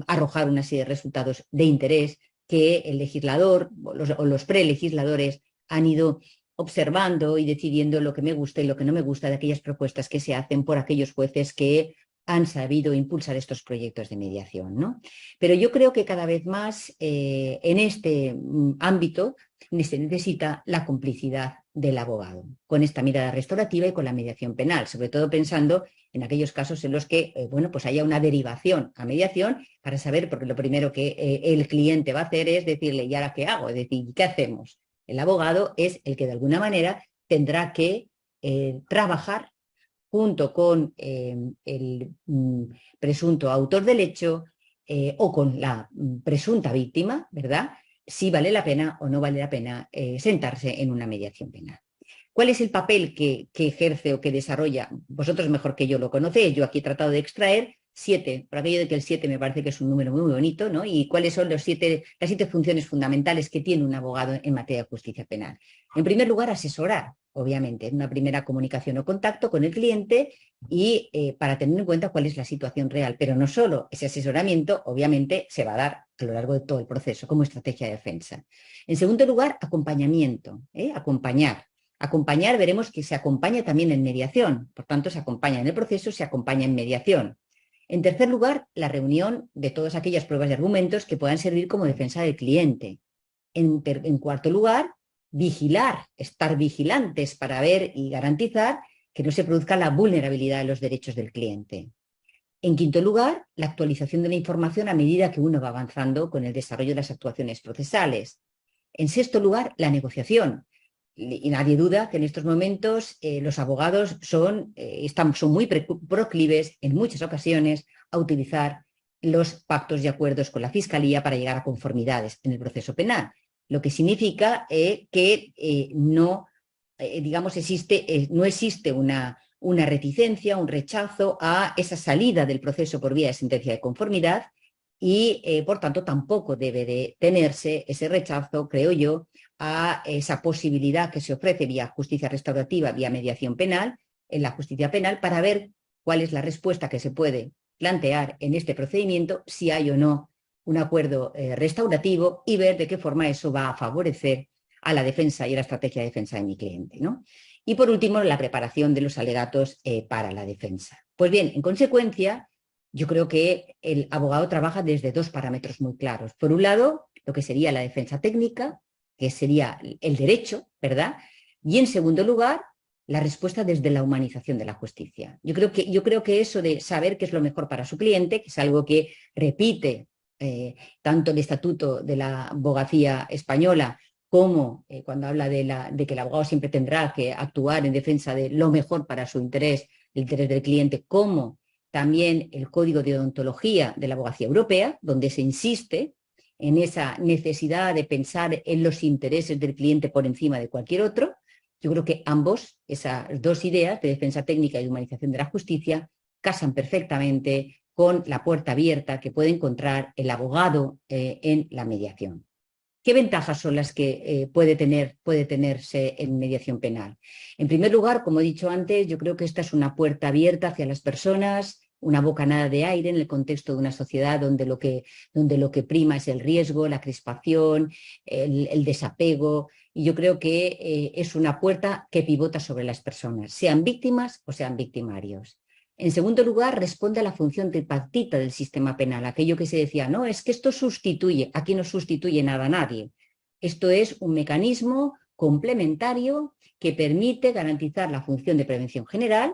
arrojar una serie de resultados de interés que el legislador o los prelegisladores han ido observando y decidiendo lo que me gusta y lo que no me gusta de aquellas propuestas que se hacen por aquellos jueces que han sabido impulsar estos proyectos de mediación, ¿no? Pero yo creo que cada vez más en este ámbito se necesita la complicidad del abogado, con esta mirada restaurativa y con la mediación penal, sobre todo pensando en aquellos casos en los que bueno, pues haya una derivación a mediación para saber, porque lo primero que el cliente va a hacer es decirle, ¿y ahora qué hago? Es decir, ¿qué hacemos? El abogado es el que de alguna manera tendrá que trabajar junto con el presunto autor del hecho o con la presunta víctima, ¿verdad? Si vale la pena o no vale la pena sentarse en una mediación penal. ¿Cuál es el papel que ejerce o que desarrolla? Vosotros mejor que yo lo conocéis. Yo aquí he tratado de extraer 7, por aquello de que el 7 me parece que es un número muy bonito, ¿no? Y cuáles son las 7 funciones fundamentales que tiene un abogado en materia de justicia penal. En primer lugar, asesorar, obviamente, en una primera comunicación o contacto con el cliente y para tener en cuenta cuál es la situación real. Pero no solo ese asesoramiento, obviamente, se va a dar a lo largo de todo el proceso como estrategia de defensa. En segundo lugar, acompañamiento, acompañar. Acompañar, veremos que se acompaña también en mediación, por tanto, se acompaña en el proceso, se acompaña en mediación. En tercer lugar, la reunión de todas aquellas pruebas y argumentos que puedan servir como defensa del cliente. En cuarto lugar, vigilar, estar vigilantes para ver y garantizar que no se produzca la vulnerabilidad de los derechos del cliente. En quinto lugar, la actualización de la información a medida que uno va avanzando con el desarrollo de las actuaciones procesales. En sexto lugar, la negociación. Y nadie duda que en estos momentos los abogados son muy proclives en muchas ocasiones a utilizar los pactos y acuerdos con la Fiscalía para llegar a conformidades en el proceso penal, lo que significa que no existe una reticencia, un rechazo a esa salida del proceso por vía de sentencia de conformidad y, por tanto, tampoco debe de tenerse ese rechazo, creo yo, a esa posibilidad que se ofrece vía justicia restaurativa, vía mediación penal, en la justicia penal, para ver cuál es la respuesta que se puede plantear en este procedimiento, si hay o no un acuerdo restaurativo y ver de qué forma eso va a favorecer a la defensa y a la estrategia de defensa de mi cliente, ¿no? Y por último, la preparación de los alegatos para la defensa. Pues bien, en consecuencia, yo creo que el abogado trabaja desde dos parámetros muy claros. Por un lado, lo que sería la defensa técnica, que sería el derecho, ¿verdad? Y en segundo lugar, la respuesta desde la humanización de la justicia. Yo creo que eso de saber qué es lo mejor para su cliente, que es algo que repite tanto el Estatuto de la Abogacía Española como cuando habla de que el abogado siempre tendrá que actuar en defensa de lo mejor para su interés, el interés del cliente, como también el Código de Deontología de la Abogacía Europea, donde se insiste en esa necesidad de pensar en los intereses del cliente por encima de cualquier otro. Yo creo que esas dos ideas de defensa técnica y de humanización de la justicia, casan perfectamente con la puerta abierta que puede encontrar el abogado en la mediación. ¿Qué ventajas son las que puede tenerse en mediación penal? En primer lugar, como he dicho antes, yo creo que esta es una puerta abierta hacia las personas una bocanada de aire en el contexto de una sociedad donde lo que prima es el riesgo, la crispación, el desapego. Y yo creo que es una puerta que pivota sobre las personas, sean víctimas o sean victimarios. En segundo lugar, responde a la función tripartita del sistema penal, aquello que se decía, no, es que esto sustituye, aquí no sustituye nada a nadie. Esto es un mecanismo complementario que permite garantizar la función de prevención general,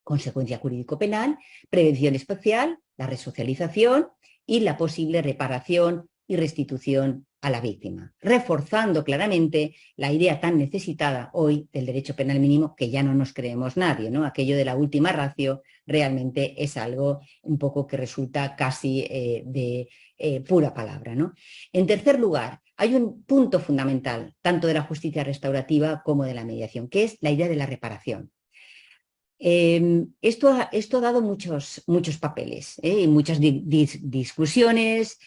consecuencia jurídico-penal, prevención especial, la resocialización y la posible reparación y restitución a la víctima, reforzando claramente la idea tan necesitada hoy del derecho penal mínimo, que ya no nos creemos nadie, ¿no? Aquello de la última ratio realmente es algo un poco que resulta casi de pura palabra, ¿no? En tercer lugar, hay un punto fundamental, tanto de la justicia restaurativa como de la mediación, que es la idea de la reparación. Esto ha dado muchos papeles y muchas discusiones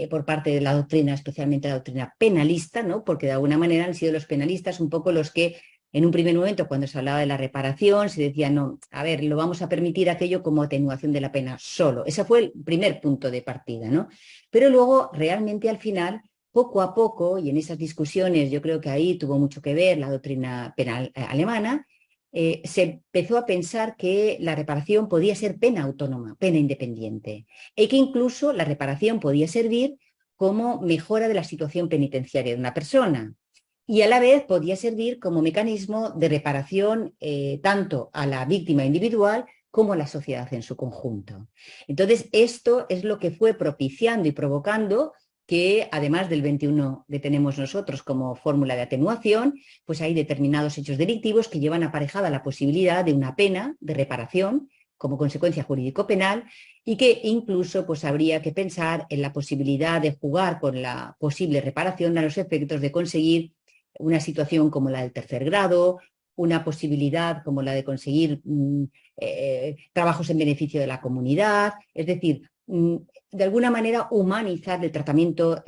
por parte de la doctrina, especialmente la doctrina penalista, ¿no? Porque de alguna manera han sido los penalistas un poco los que en un primer momento, cuando se hablaba de la reparación, se decía, no, a ver, lo vamos a permitir aquello como atenuación de la pena solo. Ese fue el primer punto de partida, ¿no? Pero luego, realmente al final, poco a poco, y en esas discusiones yo creo que ahí tuvo mucho que ver la doctrina penal alemana, se empezó a pensar que la reparación podía ser pena autónoma, pena independiente, y que incluso la reparación podía servir como mejora de la situación penitenciaria de una persona y a la vez podía servir como mecanismo de reparación tanto a la víctima individual como a la sociedad en su conjunto. Entonces, esto es lo que fue propiciando y provocando que, además del 21 que tenemos nosotros como fórmula de atenuación, pues hay determinados hechos delictivos que llevan aparejada la posibilidad de una pena de reparación como consecuencia jurídico-penal y que incluso pues habría que pensar en la posibilidad de jugar con la posible reparación a los efectos de conseguir una situación como la del tercer grado, una posibilidad como la de conseguir trabajos en beneficio de la comunidad, es decir, de alguna manera humanizar el tratamiento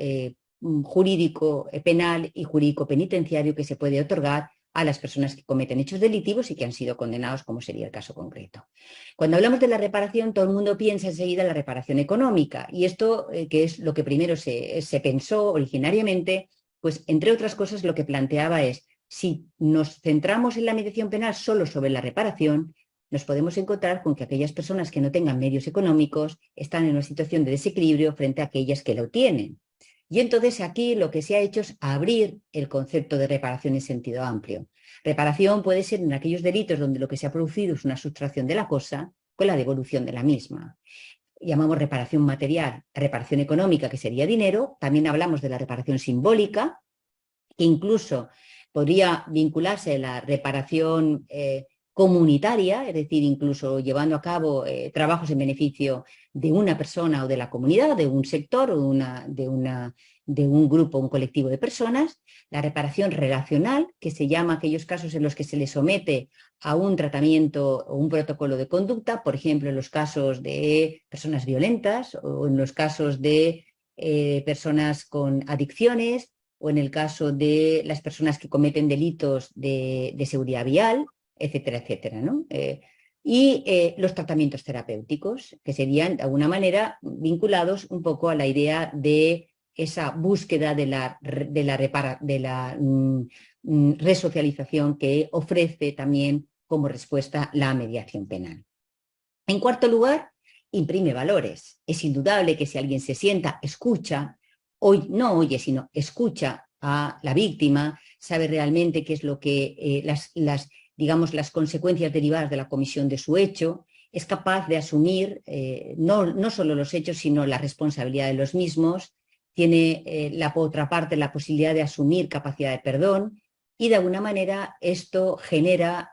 jurídico penal y jurídico penitenciario que se puede otorgar a las personas que cometen hechos delictivos y que han sido condenados, como sería el caso concreto. Cuando hablamos de la reparación, todo el mundo piensa enseguida en la reparación económica, y esto, que es lo que primero se pensó originariamente, pues entre otras cosas lo que planteaba es, si nos centramos en la mediación penal solo sobre la reparación, nos podemos encontrar con que aquellas personas que no tengan medios económicos están en una situación de desequilibrio frente a aquellas que lo tienen. Y entonces aquí lo que se ha hecho es abrir el concepto de reparación en sentido amplio. Reparación puede ser en aquellos delitos donde lo que se ha producido es una sustracción de la cosa con la devolución de la misma. Llamamos reparación material, reparación económica, que sería dinero. También hablamos de la reparación simbólica, que incluso podría vincularse a la reparación comunitaria, es decir, incluso llevando a cabo trabajos en beneficio de una persona o de la comunidad, de un sector o de un grupo, un colectivo de personas. La reparación relacional, que se llama aquellos casos en los que se le somete a un tratamiento o un protocolo de conducta, por ejemplo, en los casos de personas violentas o en los casos de personas con adicciones o en el caso de las personas que cometen delitos de seguridad vial, etcétera, etcétera, ¿no? Y los tratamientos terapéuticos, que serían de alguna manera vinculados un poco a la idea de esa búsqueda de la resocialización que ofrece también como respuesta la mediación penal. En cuarto lugar, imprime valores. Es indudable que si alguien se sienta, escucha, no oye, sino escucha a la víctima, sabe realmente qué es lo que las consecuencias derivadas de la comisión de su hecho, es capaz de asumir no solo los hechos, sino la responsabilidad de los mismos, tiene por otra parte la posibilidad de asumir capacidad de perdón y de alguna manera esto genera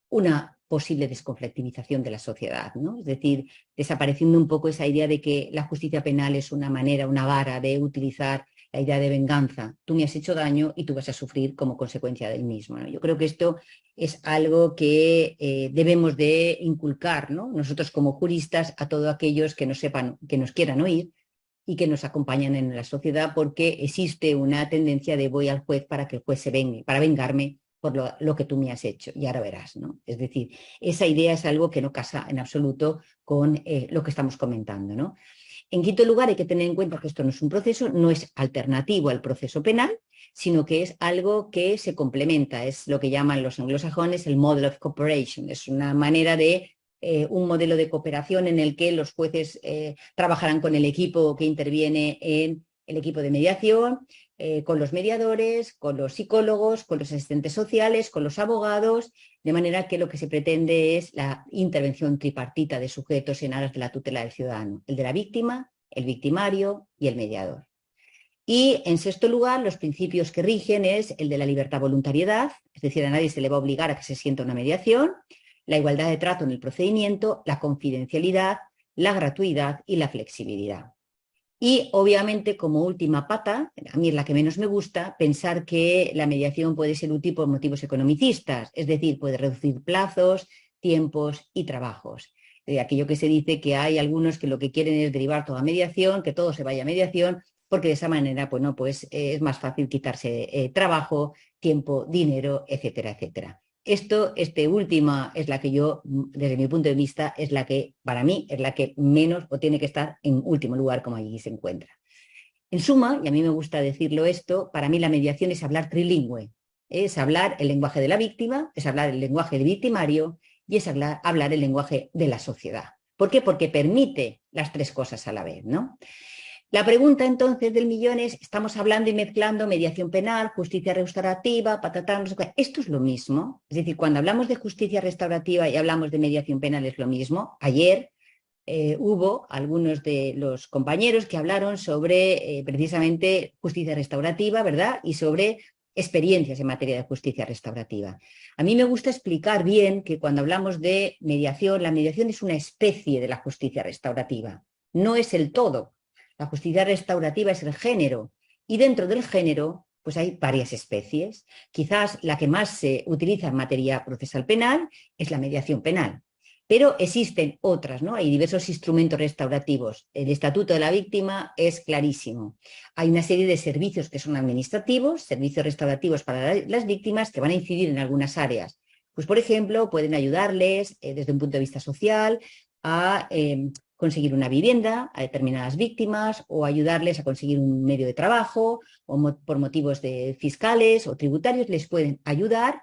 una posible desconflictivización de la sociedad, ¿no? Es decir, desapareciendo un poco esa idea de que la justicia penal es una manera, una vara de utilizar la idea de venganza. Tú me has hecho daño y tú vas a sufrir como consecuencia del mismo, ¿no? Yo creo que esto es algo que debemos de inculcar, ¿no? Nosotros como juristas a todos aquellos que nos sepan, que nos quieran oír y que nos acompañan en la sociedad, porque existe una tendencia de voy al juez para que el juez se vengue, para vengarme, por lo que tú me has hecho y ahora verás, ¿no? Es decir, esa idea es algo que no casa en absoluto con lo que estamos comentando, ¿no? En quinto lugar, hay que tener en cuenta que esto no es un proceso, no es alternativo al proceso penal, sino que es algo que se complementa, es lo que llaman los anglosajones el model of cooperation, es una manera de un modelo de cooperación en el que los jueces trabajarán con el equipo que interviene en el equipo de mediación, con los mediadores, con los psicólogos, con los asistentes sociales, con los abogados, de manera que lo que se pretende es la intervención tripartita de sujetos en aras de la tutela del ciudadano, el de la víctima, el victimario y el mediador. Y en sexto lugar, los principios que rigen es el de la libertad-voluntariedad, es decir, a nadie se le va a obligar a que se sienta una mediación, la igualdad de trato en el procedimiento, la confidencialidad, la gratuidad y la flexibilidad. Y obviamente, como última pata, a mí es la que menos me gusta, pensar que la mediación puede ser útil por motivos economicistas, es decir, puede reducir plazos, tiempos y trabajos. De aquello que se dice que hay algunos que lo que quieren es derivar toda mediación, que todo se vaya a mediación, porque de esa manera, pues no, pues es más fácil quitarse trabajo, tiempo, dinero, etcétera, etcétera. Este última es la que yo, desde mi punto de vista, es la que, para mí, es la que menos o tiene que estar en último lugar, como allí se encuentra. En suma, y a mí me gusta decirlo esto, para mí la mediación es hablar trilingüe, es hablar el lenguaje de la víctima, es hablar el lenguaje del victimario y es hablar el lenguaje de la sociedad. ¿Por qué? Porque permite las tres cosas a la vez, ¿no? La pregunta entonces del millón es, estamos hablando y mezclando mediación penal, justicia restaurativa, patatán, no sé qué. Esto es lo mismo. Es decir, cuando hablamos de justicia restaurativa y hablamos de mediación penal es lo mismo. Ayer hubo algunos de los compañeros que hablaron sobre precisamente justicia restaurativa, ¿verdad? Y sobre experiencias en materia de justicia restaurativa. A mí me gusta explicar bien que cuando hablamos de mediación, la mediación es una especie de la justicia restaurativa, no es el todo. La justicia restaurativa es el género y dentro del género pues hay varias especies. Quizás la que más se utiliza en materia procesal penal es la mediación penal. Pero existen otras, ¿no? Hay diversos instrumentos restaurativos. El Estatuto de la Víctima es clarísimo. Hay una serie de servicios que son administrativos, servicios restaurativos para las víctimas que van a incidir en algunas áreas. Pues, por ejemplo, pueden ayudarles desde un punto de vista social a conseguir una vivienda a determinadas víctimas o ayudarles a conseguir un medio de trabajo o por motivos fiscales o tributarios les pueden ayudar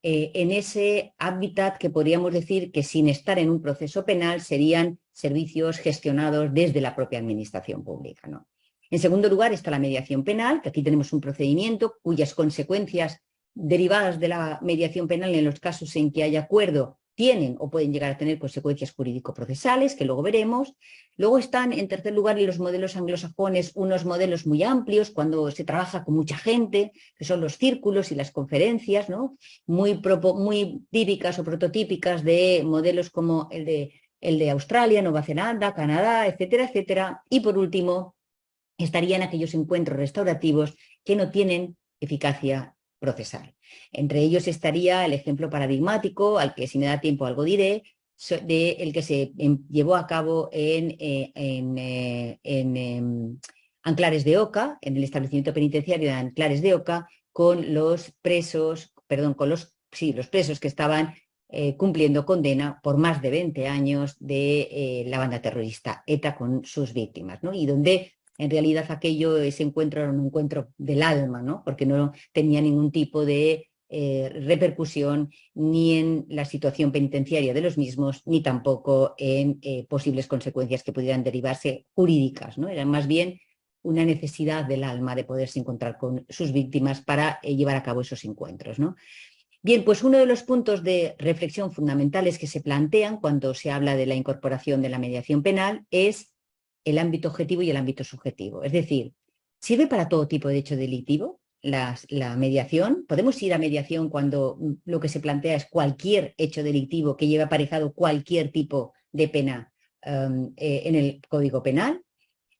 en ese hábitat que podríamos decir que sin estar en un proceso penal serían servicios gestionados desde la propia administración pública, ¿no? En segundo lugar está la mediación penal, que aquí tenemos un procedimiento cuyas consecuencias derivadas de la mediación penal en los casos en que hay acuerdo tienen o pueden llegar a tener consecuencias jurídico-procesales, que luego veremos. Luego están, en tercer lugar, en los modelos anglosajones, unos modelos muy amplios, cuando se trabaja con mucha gente, que son los círculos y las conferencias, ¿no? Muy típicas o prototípicas de modelos como el de Australia, Nueva Zelanda, Canadá, etcétera, etcétera. Y por último, estarían aquellos encuentros restaurativos que no tienen eficacia procesal. Entre ellos estaría el ejemplo paradigmático, al que si me da tiempo algo diré, el que se llevó a cabo en Anclares de Oca, en el establecimiento penitenciario de Anclares de Oca, con los presos, los presos que estaban cumpliendo condena por más de 20 años de la banda terrorista ETA con sus víctimas, ¿no? Y donde en realidad ese encuentro era un encuentro del alma, ¿no? Porque no tenía ningún tipo de repercusión ni en la situación penitenciaria de los mismos, ni tampoco en posibles consecuencias que pudieran derivarse jurídicas, ¿no? Era más bien una necesidad del alma de poderse encontrar con sus víctimas para llevar a cabo esos encuentros, ¿no? Bien, pues uno de los puntos de reflexión fundamentales que se plantean cuando se habla de la incorporación de la mediación penal es el ámbito objetivo y el ámbito subjetivo. Es decir, ¿sirve para todo tipo de hecho delictivo la mediación? ¿Podemos ir a mediación cuando lo que se plantea es cualquier hecho delictivo que lleve aparejado cualquier tipo de pena en el Código Penal?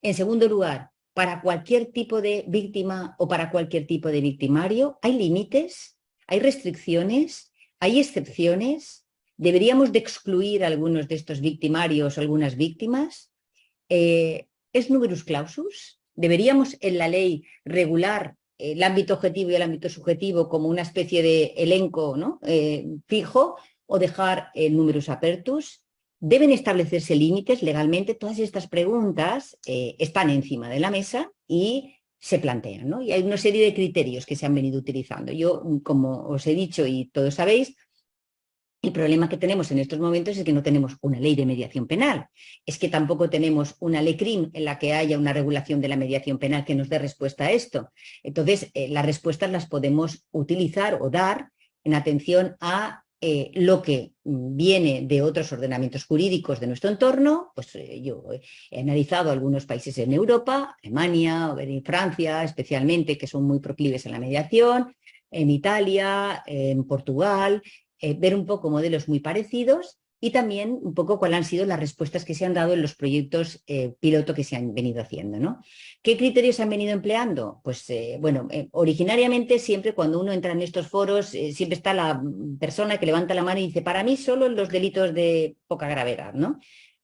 En segundo lugar, ¿para cualquier tipo de víctima o para cualquier tipo de victimario hay límites? ¿Hay restricciones? ¿Hay excepciones? ¿Deberíamos de excluir a algunos de estos victimarios o algunas víctimas? ¿Es numerus clausus? ¿Deberíamos en la ley regular el ámbito objetivo y el ámbito subjetivo como una especie de elenco, ¿no? Fijo, o dejar numerus apertus. ¿Deben establecerse límites legalmente? Todas estas preguntas están encima de la mesa y se plantean, ¿no? Y hay una serie de criterios que se han venido utilizando. Yo, como os he dicho y todos sabéis, el problema que tenemos en estos momentos es que no tenemos una ley de mediación penal. Es que tampoco tenemos una ley CRIM en la que haya una regulación de la mediación penal que nos dé respuesta a esto. Entonces, las respuestas las podemos utilizar o dar en atención a lo que viene de otros ordenamientos jurídicos de nuestro entorno. Pues yo he analizado algunos países en Europa, Alemania o en Francia especialmente, que son muy proclives a la mediación, en Italia, en Portugal, ver un poco modelos muy parecidos y también un poco cuáles han sido las respuestas que se han dado en los proyectos piloto que se han venido haciendo, ¿no? ¿Qué criterios se han venido empleando? Pues originariamente siempre cuando uno entra en estos foros siempre está la persona que levanta la mano y dice, para mí solo en los delitos de poca gravedad, ¿no?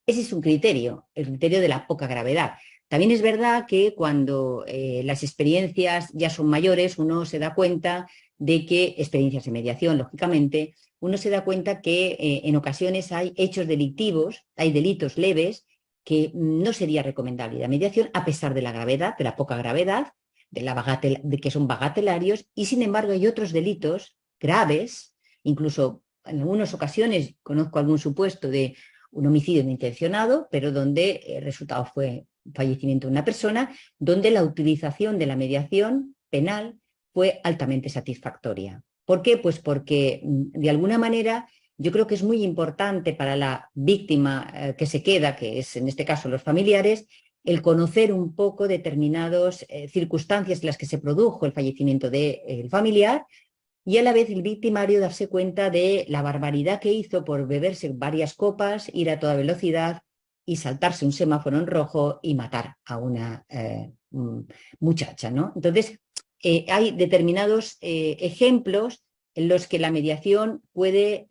Ese es un criterio, el criterio de la poca gravedad. También es verdad que cuando las experiencias ya son mayores, uno se da cuenta de que, experiencias de mediación, lógicamente, uno se da cuenta que en ocasiones hay hechos delictivos, hay delitos leves que no sería recomendable la mediación a pesar de la gravedad, de la poca gravedad, de que son bagatelarios, y sin embargo hay otros delitos graves, incluso en algunas ocasiones conozco algún supuesto de un homicidio no intencionado, pero donde el resultado fue fallecimiento de una persona, donde la utilización de la mediación penal fue altamente satisfactoria. ¿Por qué? Pues porque de alguna manera yo creo que es muy importante para la víctima que se queda, que es en este caso los familiares, el conocer un poco determinadas circunstancias en las que se produjo el fallecimiento del familiar y a la vez el victimario darse cuenta de la barbaridad que hizo por beberse varias copas, ir a toda velocidad y saltarse un semáforo en rojo y matar a una muchacha, ¿no? Entonces, hay determinados ejemplos en los que la mediación puede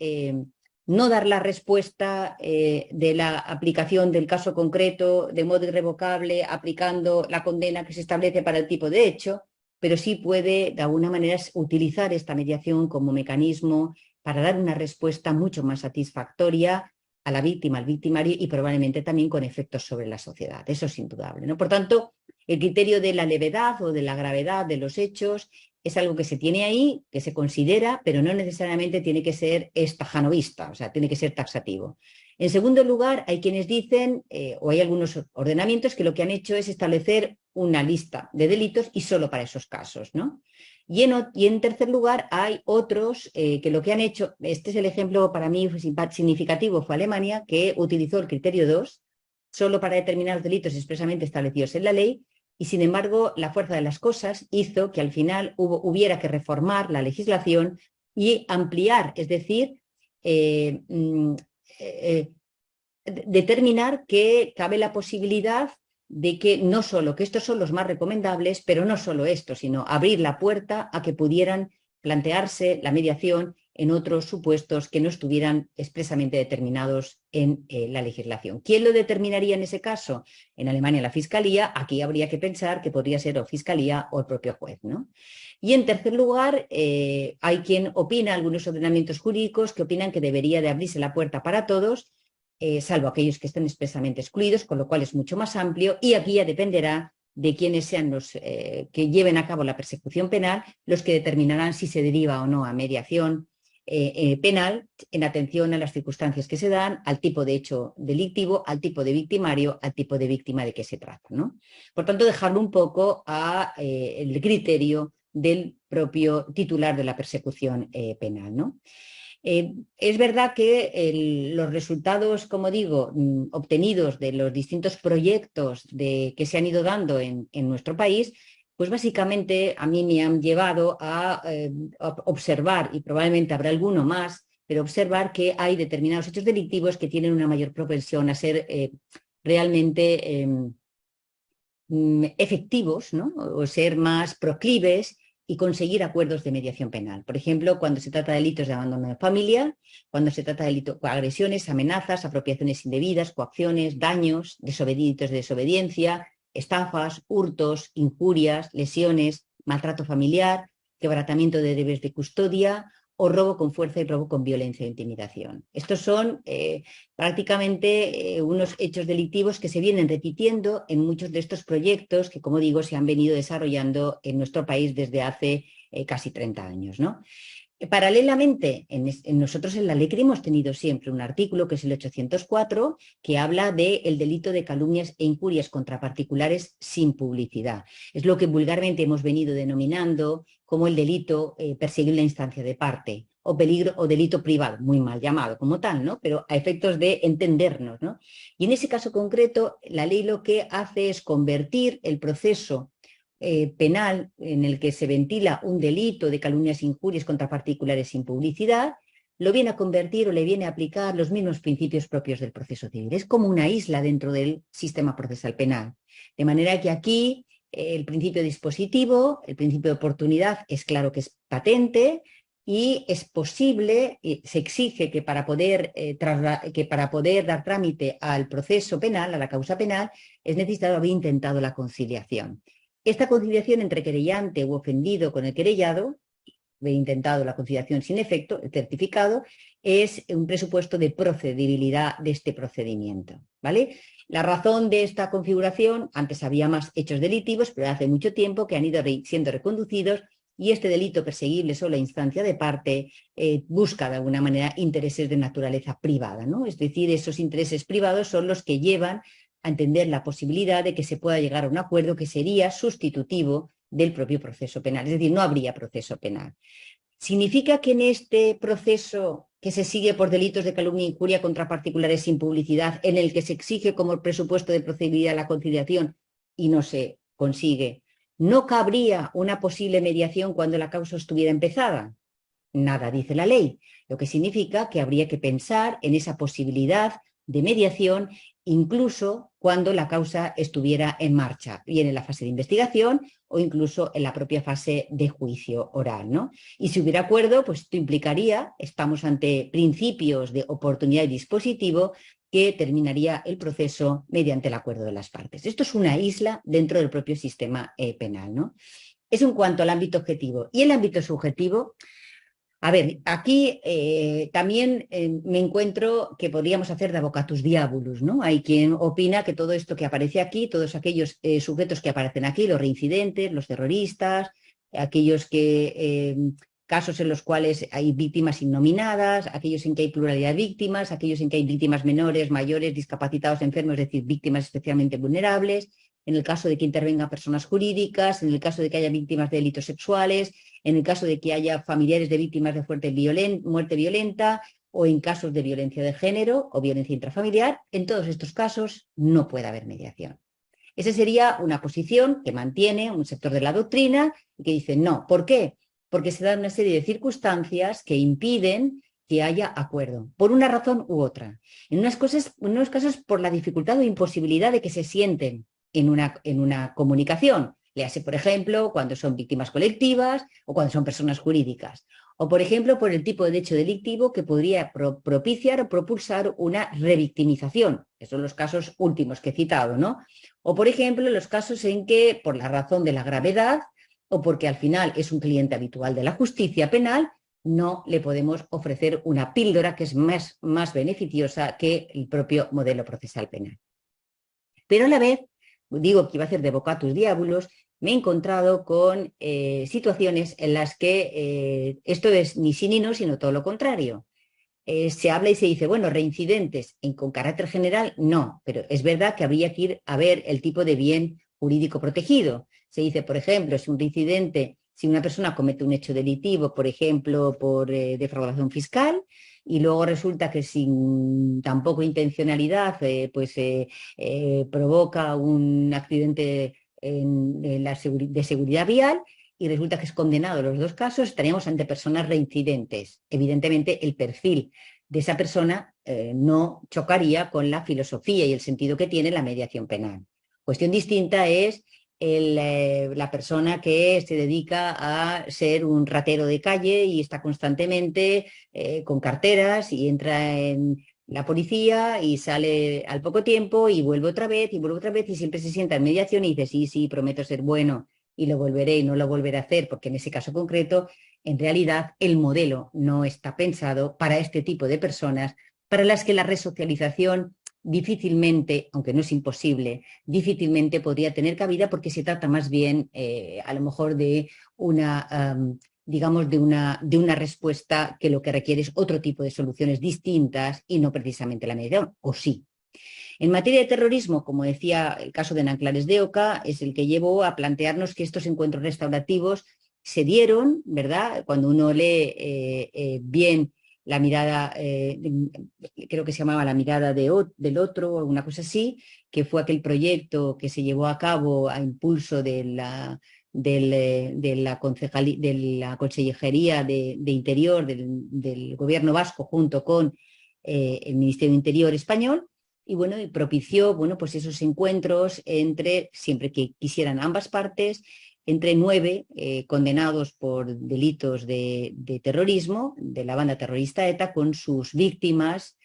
no dar la respuesta de la aplicación del caso concreto de modo irrevocable, aplicando la condena que se establece para el tipo de hecho, pero sí puede de alguna manera utilizar esta mediación como mecanismo para dar una respuesta mucho más satisfactoria a la víctima, al victimario y probablemente también con efectos sobre la sociedad. Eso es indudable, ¿no? Por tanto, el criterio de la levedad o de la gravedad de los hechos es algo que se tiene ahí, que se considera, pero no necesariamente tiene que ser estajanovista, o sea, tiene que ser taxativo. En segundo lugar, hay quienes dicen, o hay algunos ordenamientos que lo que han hecho es establecer una lista de delitos y solo para esos casos, ¿no? Y en tercer lugar, hay otros que lo que han hecho, este es el ejemplo para mí significativo, fue Alemania, que utilizó el criterio 2 solo para determinados delitos expresamente establecidos en la ley, y sin embargo la fuerza de las cosas hizo que al final hubiera que reformar la legislación y ampliar, es decir, determinar que cabe la posibilidad de que no solo, que estos son los más recomendables, pero no solo esto, sino abrir la puerta a que pudieran plantearse la mediación en otros supuestos que no estuvieran expresamente determinados en la legislación. ¿Quién lo determinaría en ese caso? En Alemania la Fiscalía, aquí habría que pensar que podría ser o Fiscalía o el propio juez, ¿no? Y en tercer lugar, hay quien opina, algunos ordenamientos jurídicos que opinan que debería de abrirse la puerta para todos, salvo aquellos que estén expresamente excluidos, con lo cual es mucho más amplio y aquí ya dependerá de quiénes sean los que lleven a cabo la persecución penal, los que determinarán si se deriva o no a mediación penal en atención a las circunstancias que se dan, al tipo de hecho delictivo, al tipo de victimario, al tipo de víctima de que se trata, ¿no? Por tanto, dejarlo un poco a el criterio del propio titular de la persecución penal, ¿no? Es verdad que los resultados, como digo, obtenidos de los distintos proyectos que se han ido dando en nuestro país, pues básicamente a mí me han llevado a observar, y probablemente habrá alguno más, pero observar que hay determinados hechos delictivos que tienen una mayor propensión a ser realmente efectivos, ¿no? O ser más proclives y conseguir acuerdos de mediación penal. Por ejemplo, cuando se trata de delitos de abandono de familia, cuando se trata de delitos, agresiones, amenazas, apropiaciones indebidas, coacciones, daños, delitos de desobediencia, estafas, hurtos, injurias, lesiones, maltrato familiar, quebrantamiento de deberes de custodia o robo con fuerza y robo con violencia e intimidación. Estos son prácticamente unos hechos delictivos que se vienen repitiendo en muchos de estos proyectos que, como digo, se han venido desarrollando en nuestro país desde hace casi 30 años, ¿no? Paralelamente, nosotros en la LECRI hemos tenido siempre un artículo, que es el 804, que habla del delito de calumnias e injurias contra particulares sin publicidad. Es lo que vulgarmente hemos venido denominando como el delito perseguible a instancia de parte, o peligro o delito privado, muy mal llamado como tal, ¿no? Pero a efectos de entendernos, ¿no? Y en ese caso concreto, la ley lo que hace es convertir el proceso penal en el que se ventila un delito de calumnias e injurias contra particulares sin publicidad, lo viene a convertir o le viene a aplicar los mismos principios propios del proceso civil. Es como una isla dentro del sistema procesal penal. De manera que aquí el principio dispositivo, el principio de oportunidad es claro que es patente y es posible, se exige que para poder dar trámite al proceso penal, a la causa penal, es necesario haber intentado la conciliación. Esta conciliación entre querellante u ofendido con el querellado, haber intentado la conciliación sin efecto, el certificado, es un presupuesto de procedibilidad de este procedimiento, ¿vale? La razón de esta configuración, antes había más hechos delictivos, pero hace mucho tiempo que han ido siendo reconducidos y este delito perseguible solo a instancia de parte busca de alguna manera intereses de naturaleza privada, ¿no? Es decir, esos intereses privados son los que llevan a entender la posibilidad de que se pueda llegar a un acuerdo que sería sustitutivo del propio proceso penal, es decir, no habría proceso penal. ¿Significa que en este proceso que se sigue por delitos de calumnia e injuria contra particulares sin publicidad, en el que se exige como presupuesto de procedibilidad la conciliación y no se consigue, no cabría una posible mediación cuando la causa estuviera empezada? Nada dice la ley, lo que significa que habría que pensar en esa posibilidad de mediación incluso cuando la causa estuviera en marcha, bien en la fase de investigación o incluso en la propia fase de juicio oral, ¿no? Y si hubiera acuerdo, pues esto implicaría, estamos ante principios de oportunidad y dispositivo, que terminaría el proceso mediante el acuerdo de las partes. Esto es una isla dentro del propio sistema penal, ¿no? Eso en cuanto al ámbito objetivo. Y el ámbito subjetivo, a ver, aquí también me encuentro que podríamos hacer de avocatus diabolus, ¿no? Hay quien opina que todo esto que aparece aquí, todos aquellos sujetos que aparecen aquí, los reincidentes, los terroristas, aquellos casos en los cuales hay víctimas innominadas, aquellos en que hay pluralidad de víctimas, aquellos en que hay víctimas menores, mayores, discapacitados, enfermos, es decir, víctimas especialmente vulnerables, en el caso de que intervengan personas jurídicas, en el caso de que haya víctimas de delitos sexuales, en el caso de que haya familiares de víctimas de muerte violenta o en casos de violencia de género o violencia intrafamiliar, en todos estos casos no puede haber mediación. Esa sería una posición que mantiene un sector de la doctrina y que dice no. ¿Por qué? Porque se dan una serie de circunstancias que impiden que haya acuerdo, por una razón u otra. En unos casos por la dificultad o imposibilidad de que se sienten en una comunicación. Le hace, por ejemplo, cuando son víctimas colectivas o cuando son personas jurídicas. O, por ejemplo, por el tipo de hecho delictivo que podría propiciar o propulsar una revictimización. Esos son los casos últimos que he citado, ¿no? O, por ejemplo, los casos en que, por la razón de la gravedad o porque al final es un cliente habitual de la justicia penal, no le podemos ofrecer una píldora que es más beneficiosa que el propio modelo procesal penal. Pero a la vez, digo que iba a hacer de vocatus diabolus, me he encontrado con situaciones en las que esto es ni sí ni no, sino todo lo contrario. Se habla y se dice, bueno, reincidentes con carácter general, no, pero es verdad que habría que ir a ver el tipo de bien jurídico protegido. Se dice, por ejemplo, si una persona comete un hecho delictivo, por ejemplo, por defraudación fiscal, y luego resulta que sin tampoco intencionalidad provoca un accidente de seguridad vial y resulta que es condenado en los dos casos, estaríamos ante personas reincidentes. Evidentemente, el perfil de esa persona no chocaría con la filosofía y el sentido que tiene la mediación penal. Cuestión distinta es la persona que se dedica a ser un ratero de calle y está constantemente con carteras y entra en la policía y sale al poco tiempo y vuelve otra vez y siempre se sienta en mediación y dice sí, prometo ser bueno. y lo volveré y no lo volveré a hacer, porque en ese caso concreto, en realidad, el modelo no está pensado para este tipo de personas, para las que la resocialización difícilmente, aunque no es imposible, difícilmente podría tener cabida, porque se trata más bien, a lo mejor, de una, digamos, de una respuesta que lo que requiere es otro tipo de soluciones distintas y no precisamente la mediación, o sí. En materia de terrorismo, como decía, el caso de Nanclares de Oca es el que llevó a plantearnos que estos encuentros restaurativos se dieron, ¿verdad? Cuando uno lee bien la mirada, creo que se llamaba la mirada del otro, o alguna cosa así, que fue aquel proyecto que se llevó a cabo a impulso de la Consellería de Interior del Gobierno vasco junto con el Ministerio de Interior español. Y bueno, y propició, bueno, pues esos encuentros entre, siempre que quisieran ambas partes, entre 9 condenados por delitos de terrorismo de la banda terrorista ETA con sus víctimas,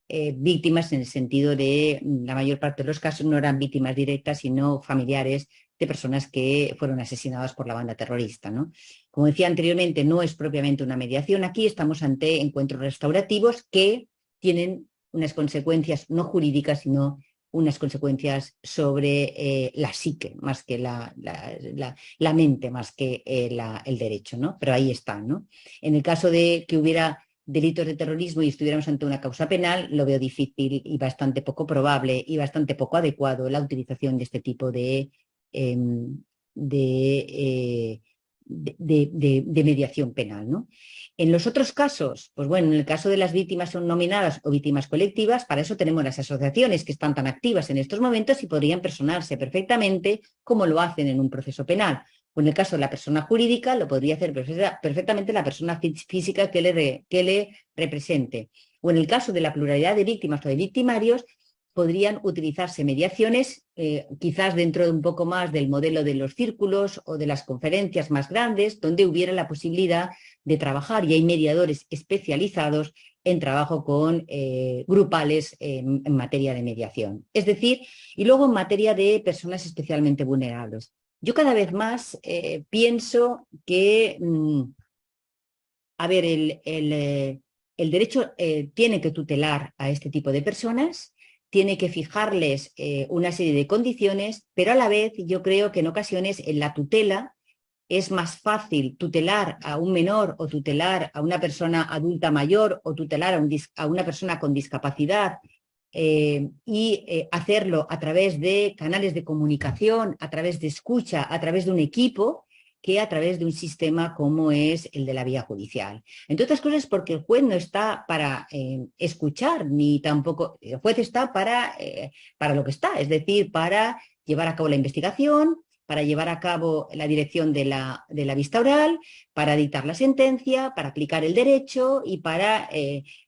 víctimas en el sentido de, la mayor parte de los casos no eran víctimas directas, sino familiares de personas que fueron asesinadas por la banda terrorista, ¿no? Como decía anteriormente, no es propiamente una mediación. Aquí estamos ante encuentros restaurativos que tienen unas consecuencias no jurídicas, sino unas consecuencias sobre la psique, más que la mente, más que el derecho, ¿no? Pero ahí está, ¿no? En el caso de que hubiera delitos de terrorismo y estuviéramos ante una causa penal, lo veo difícil y bastante poco probable y bastante poco adecuado la utilización de este tipo eh, de, de mediación penal, ¿no? En los otros casos, pues bueno, en el caso de las víctimas son nominadas o víctimas colectivas, para eso tenemos las asociaciones que están tan activas en estos momentos y podrían personarse perfectamente como lo hacen en un proceso penal. O en el caso de la persona jurídica, lo podría hacer perfectamente la persona física que le represente. O en el caso de la pluralidad de víctimas o de victimarios, podrían utilizarse mediaciones, quizás dentro de un poco más del modelo de los círculos o de las conferencias más grandes, donde hubiera la posibilidad de trabajar, y hay mediadores especializados en trabajo con grupales en materia de mediación. Es decir, y luego en materia de personas especialmente vulnerables. Yo cada vez más pienso que, a ver, el derecho tiene que tutelar a este tipo de personas, tiene que fijarles una serie de condiciones, pero a la vez yo creo que en ocasiones en la tutela es más fácil tutelar a un menor o tutelar a una persona adulta mayor o tutelar a una persona con discapacidad y hacerlo a través de canales de comunicación, a través de escucha, a través de un equipo, que a través de un sistema como es el de la vía judicial. Entre otras cosas porque el juez no está para escuchar, ni tampoco, el juez está para lo que está, es decir, para llevar a cabo la investigación, para llevar a cabo la dirección de la vista oral, para dictar la sentencia, para aplicar el derecho y para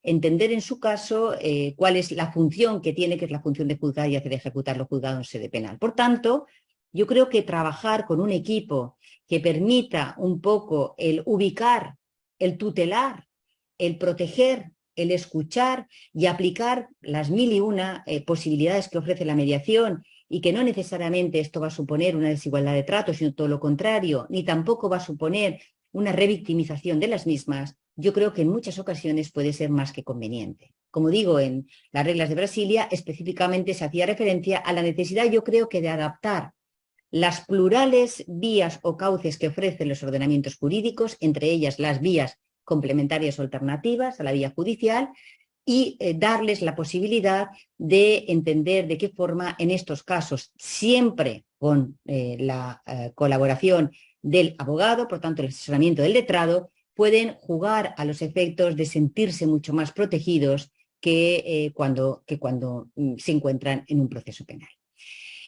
entender en su caso cuál es la función que tiene, que es la función de juzgar y hacer ejecutar lo juzgado en sede penal. Por tanto, yo creo que trabajar con un equipo que permita un poco el ubicar, el tutelar, el proteger, el escuchar y aplicar las 1001 posibilidades que ofrece la mediación, y que no necesariamente esto va a suponer una desigualdad de trato, sino todo lo contrario, ni tampoco va a suponer una revictimización de las mismas, yo creo que en muchas ocasiones puede ser más que conveniente. Como digo, en las reglas de Brasilia específicamente se hacía referencia a la necesidad, yo creo que de adaptar las plurales vías o cauces que ofrecen los ordenamientos jurídicos, entre ellas las vías complementarias o alternativas a la vía judicial, y darles la posibilidad de entender de qué forma en estos casos, siempre con la colaboración del abogado, por tanto el asesoramiento del letrado, pueden jugar a los efectos de sentirse mucho más protegidos que cuando se encuentran en un proceso penal.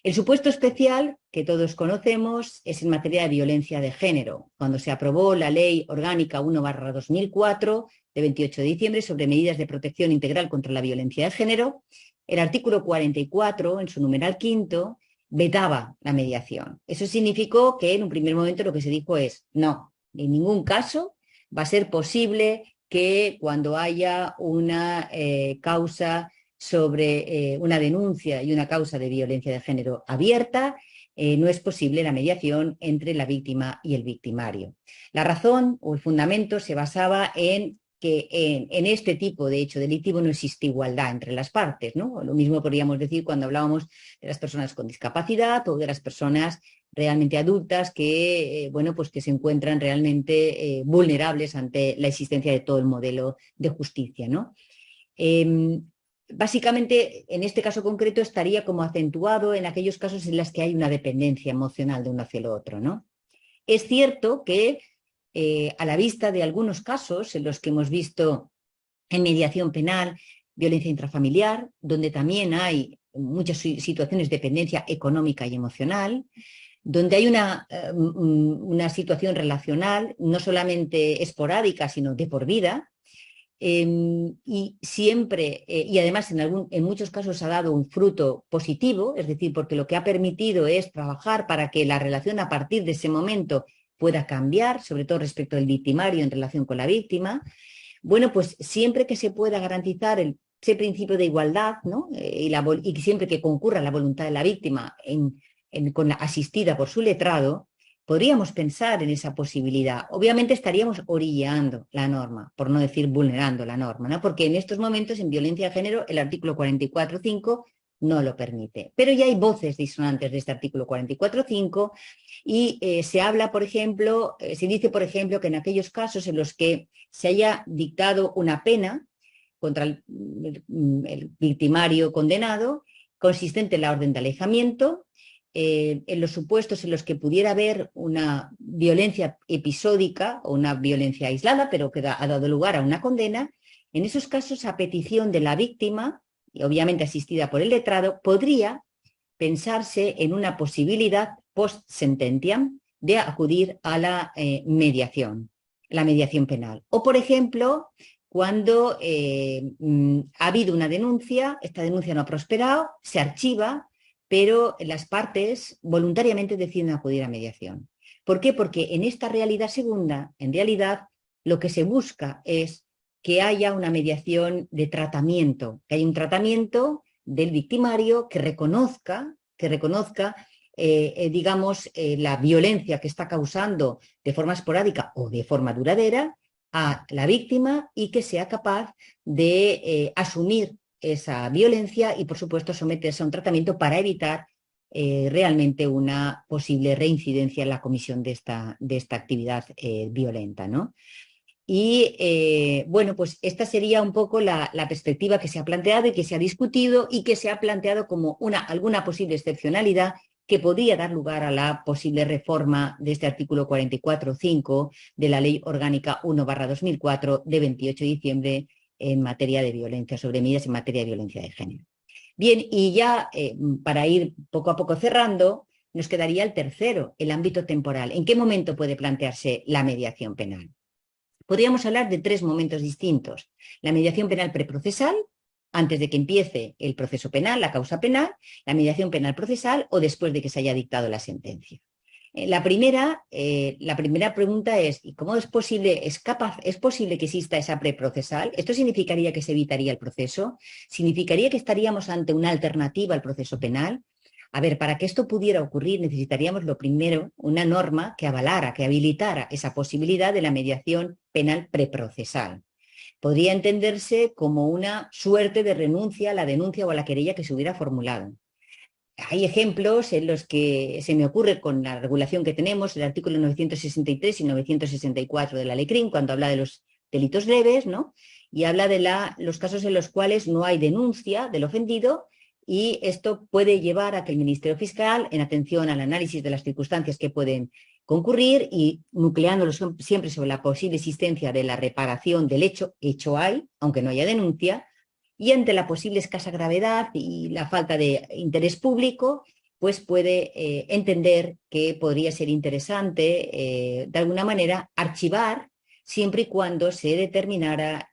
El supuesto especial que todos conocemos es en materia de violencia de género, cuando se aprobó la Ley Orgánica 1/2004 de 28 de diciembre sobre medidas de protección integral contra la violencia de género. El artículo 44, en su numeral quinto, vetaba la mediación. Eso significó que en un primer momento lo que se dijo es no, en ningún caso va a ser posible que cuando haya una causa sobre una denuncia y una causa de violencia de género abierta, no es posible la mediación entre la víctima y el victimario. La razón o el fundamento se basaba en que en este tipo de hecho delictivo no existe igualdad entre las partes, ¿no? Lo mismo podríamos decir cuando hablábamos de las personas con discapacidad o de las personas realmente adultas que, bueno, pues que se encuentran realmente vulnerables ante la existencia de todo el modelo de justicia, ¿no? Básicamente, en este caso concreto, estaría como acentuado en aquellos casos en los que hay una dependencia emocional de uno hacia el otro, ¿no? Es cierto que a la vista de algunos casos en los que hemos visto en mediación penal, violencia intrafamiliar, donde también hay muchas situaciones de dependencia económica y emocional, donde hay una situación relacional no solamente esporádica, sino de por vida, y siempre, y además en muchos casos ha dado un fruto positivo, es decir, porque lo que ha permitido es trabajar para que la relación a partir de ese momento pueda cambiar, sobre todo respecto al victimario en relación con la víctima. Bueno, pues siempre que se pueda garantizar ese principio de igualdad, ¿no? Y siempre que concurra la voluntad de la víctima asistida por su letrado, podríamos pensar en esa posibilidad. Obviamente estaríamos orillando la norma, por no decir vulnerando la norma, ¿no? Porque en estos momentos en violencia de género el artículo 44.5 no lo permite. Pero ya hay voces disonantes de este artículo 44.5 y se habla, por ejemplo, se dice, por ejemplo, que en aquellos casos en los que se haya dictado una pena contra el victimario condenado, consistente en la orden de alejamiento, en los supuestos en los que pudiera haber una violencia episódica o una violencia aislada, pero que ha dado lugar a una condena, en esos casos, a petición de la víctima, y obviamente asistida por el letrado, podría pensarse en una posibilidad post-sententiam de acudir a la mediación penal. O, por ejemplo, cuando ha habido una denuncia, esta denuncia no ha prosperado, se archiva, pero las partes voluntariamente deciden acudir a mediación. ¿Por qué? Porque en esta realidad segunda, en realidad, lo que se busca es que haya una mediación de tratamiento, que haya un tratamiento del victimario que reconozca digamos, la violencia que está causando de forma esporádica o de forma duradera a la víctima y que sea capaz de asumir esa violencia y, por supuesto, someterse a un tratamiento para evitar realmente una posible reincidencia en la comisión de esta actividad violenta, ¿no? Y bueno, pues esta sería un poco la perspectiva que se ha planteado y que se ha discutido y que se ha planteado como alguna posible excepcionalidad que podría dar lugar a la posible reforma de este artículo 44.5 de la Ley Orgánica 1/2004 de 28 de diciembre en materia de violencia, sobre medidas en materia de violencia de género. Bien, y ya para ir poco a poco cerrando, nos quedaría el tercero, el ámbito temporal. ¿En qué momento puede plantearse la mediación penal? Podríamos hablar de tres momentos distintos. La mediación penal preprocesal, antes de que empiece el proceso penal, la causa penal, la mediación penal procesal o después de que se haya dictado la sentencia. La primera pregunta es, ¿y cómo es posible, es posible que exista esa preprocesal? ¿Esto significaría que se evitaría el proceso? ¿Significaría que estaríamos ante una alternativa al proceso penal? A ver, para que esto pudiera ocurrir necesitaríamos lo primero una norma que avalara, que habilitara esa posibilidad de la mediación penal preprocesal. Podría entenderse como una suerte de renuncia a la denuncia o a la querella que se hubiera formulado. Hay ejemplos en los que se me ocurre con la regulación que tenemos, el artículo 963 y 964 de la Ley CRIM, cuando habla de los delitos leves, ¿no? Y habla de los casos en los cuales no hay denuncia del ofendido y esto puede llevar a que el Ministerio Fiscal, en atención al análisis de las circunstancias que pueden concurrir y nucleándolo siempre sobre la posible existencia de la reparación del hecho hay, aunque no haya denuncia, y ante la posible escasa gravedad y la falta de interés público, pues puede entender que podría ser interesante, de alguna manera, archivar siempre y cuando se determinara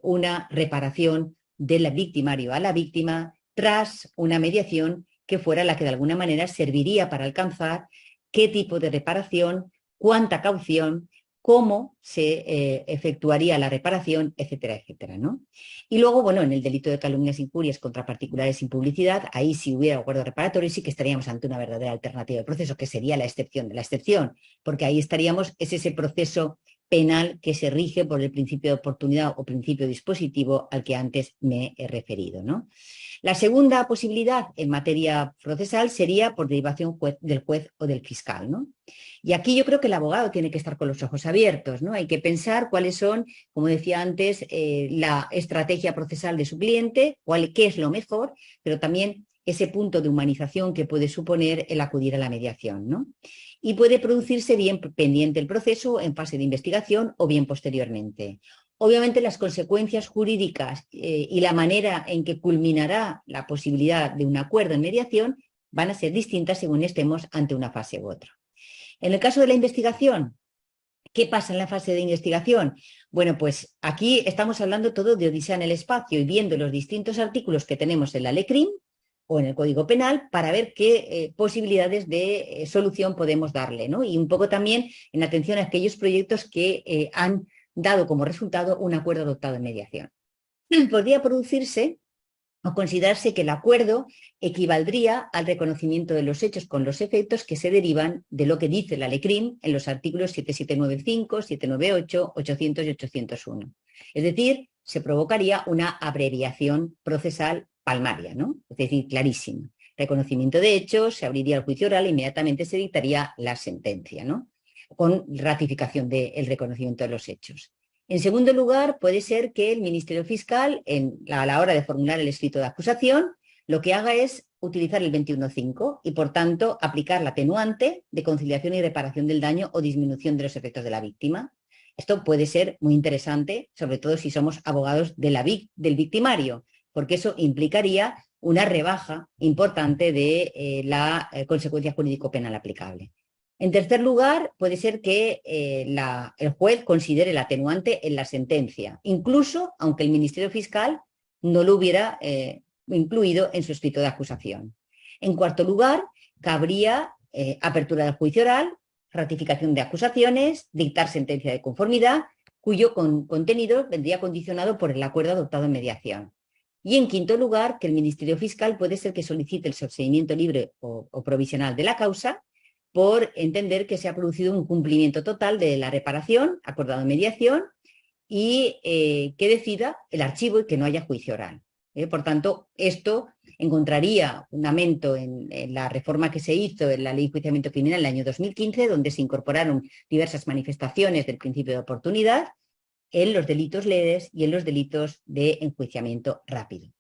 una reparación del victimario a la víctima tras una mediación que fuera la que de alguna manera serviría para alcanzar qué tipo de reparación, cuánta caución, cómo se efectuaría la reparación, etcétera, etcétera, ¿no? Y luego, bueno, en el delito de calumnias e injurias contra particulares sin publicidad, ahí si hubiera acuerdo reparatorio sí que estaríamos ante una verdadera alternativa de proceso, que sería la excepción de la excepción, porque ahí estaríamos, es ese proceso penal que se rige por el principio de oportunidad o principio dispositivo al que antes me he referido, ¿no? La segunda posibilidad en materia procesal sería por derivación del juez o del fiscal, ¿no? Y aquí yo creo que el abogado tiene que estar con los ojos abiertos, ¿no? Hay que pensar cuáles son, como decía antes, la estrategia procesal de su cliente, qué es lo mejor, pero también ese punto de humanización que puede suponer el acudir a la mediación, ¿no? Y puede producirse bien pendiente el proceso, en fase de investigación o bien posteriormente. Obviamente las consecuencias jurídicas y la manera en que culminará la posibilidad de un acuerdo en mediación van a ser distintas según estemos ante una fase u otra. En el caso de la investigación, ¿qué pasa en la fase de investigación? Bueno, pues aquí estamos hablando todo de odisea en el espacio y viendo los distintos artículos que tenemos en la LECRIM o en el Código Penal para ver qué posibilidades de solución podemos darle, ¿no? Y un poco también en atención a aquellos proyectos que han dado como resultado un acuerdo adoptado en mediación. Podría producirse o considerarse que el acuerdo equivaldría al reconocimiento de los hechos con los efectos que se derivan de lo que dice la LECRIM en los artículos 7795, 798, 800 y 801. Es decir, se provocaría una abreviación procesal palmaria, ¿no? Es decir, clarísima. Reconocimiento de hechos, se abriría el juicio oral e inmediatamente se dictaría la sentencia, ¿no? Con ratificación del reconocimiento de los hechos. En segundo lugar, puede ser que el Ministerio Fiscal, a la hora de formular el escrito de acusación, lo que haga es utilizar el 21.5 y, por tanto, aplicar la atenuante de conciliación y reparación del daño o disminución de los efectos de la víctima. Esto puede ser muy interesante, sobre todo si somos abogados del victimario, porque eso implicaría una rebaja importante de la consecuencia jurídico-penal aplicable. En tercer lugar, puede ser que el juez considere el atenuante en la sentencia, incluso aunque el Ministerio Fiscal no lo hubiera incluido en su escrito de acusación. En cuarto lugar, cabría apertura del juicio oral, ratificación de acusaciones, dictar sentencia de conformidad, cuyo contenido vendría condicionado por el acuerdo adoptado en mediación. Y en quinto lugar, que el Ministerio Fiscal puede ser que solicite el sobseimiento libre o provisional de la causa, por entender que se ha producido un cumplimiento total de la reparación acordado en mediación y que decida el archivo y que no haya juicio oral. Por tanto, esto encontraría fundamento en la reforma que se hizo en la Ley de Enjuiciamiento Criminal en el año 2015, donde se incorporaron diversas manifestaciones del principio de oportunidad en los delitos leves y en los delitos de enjuiciamiento rápido.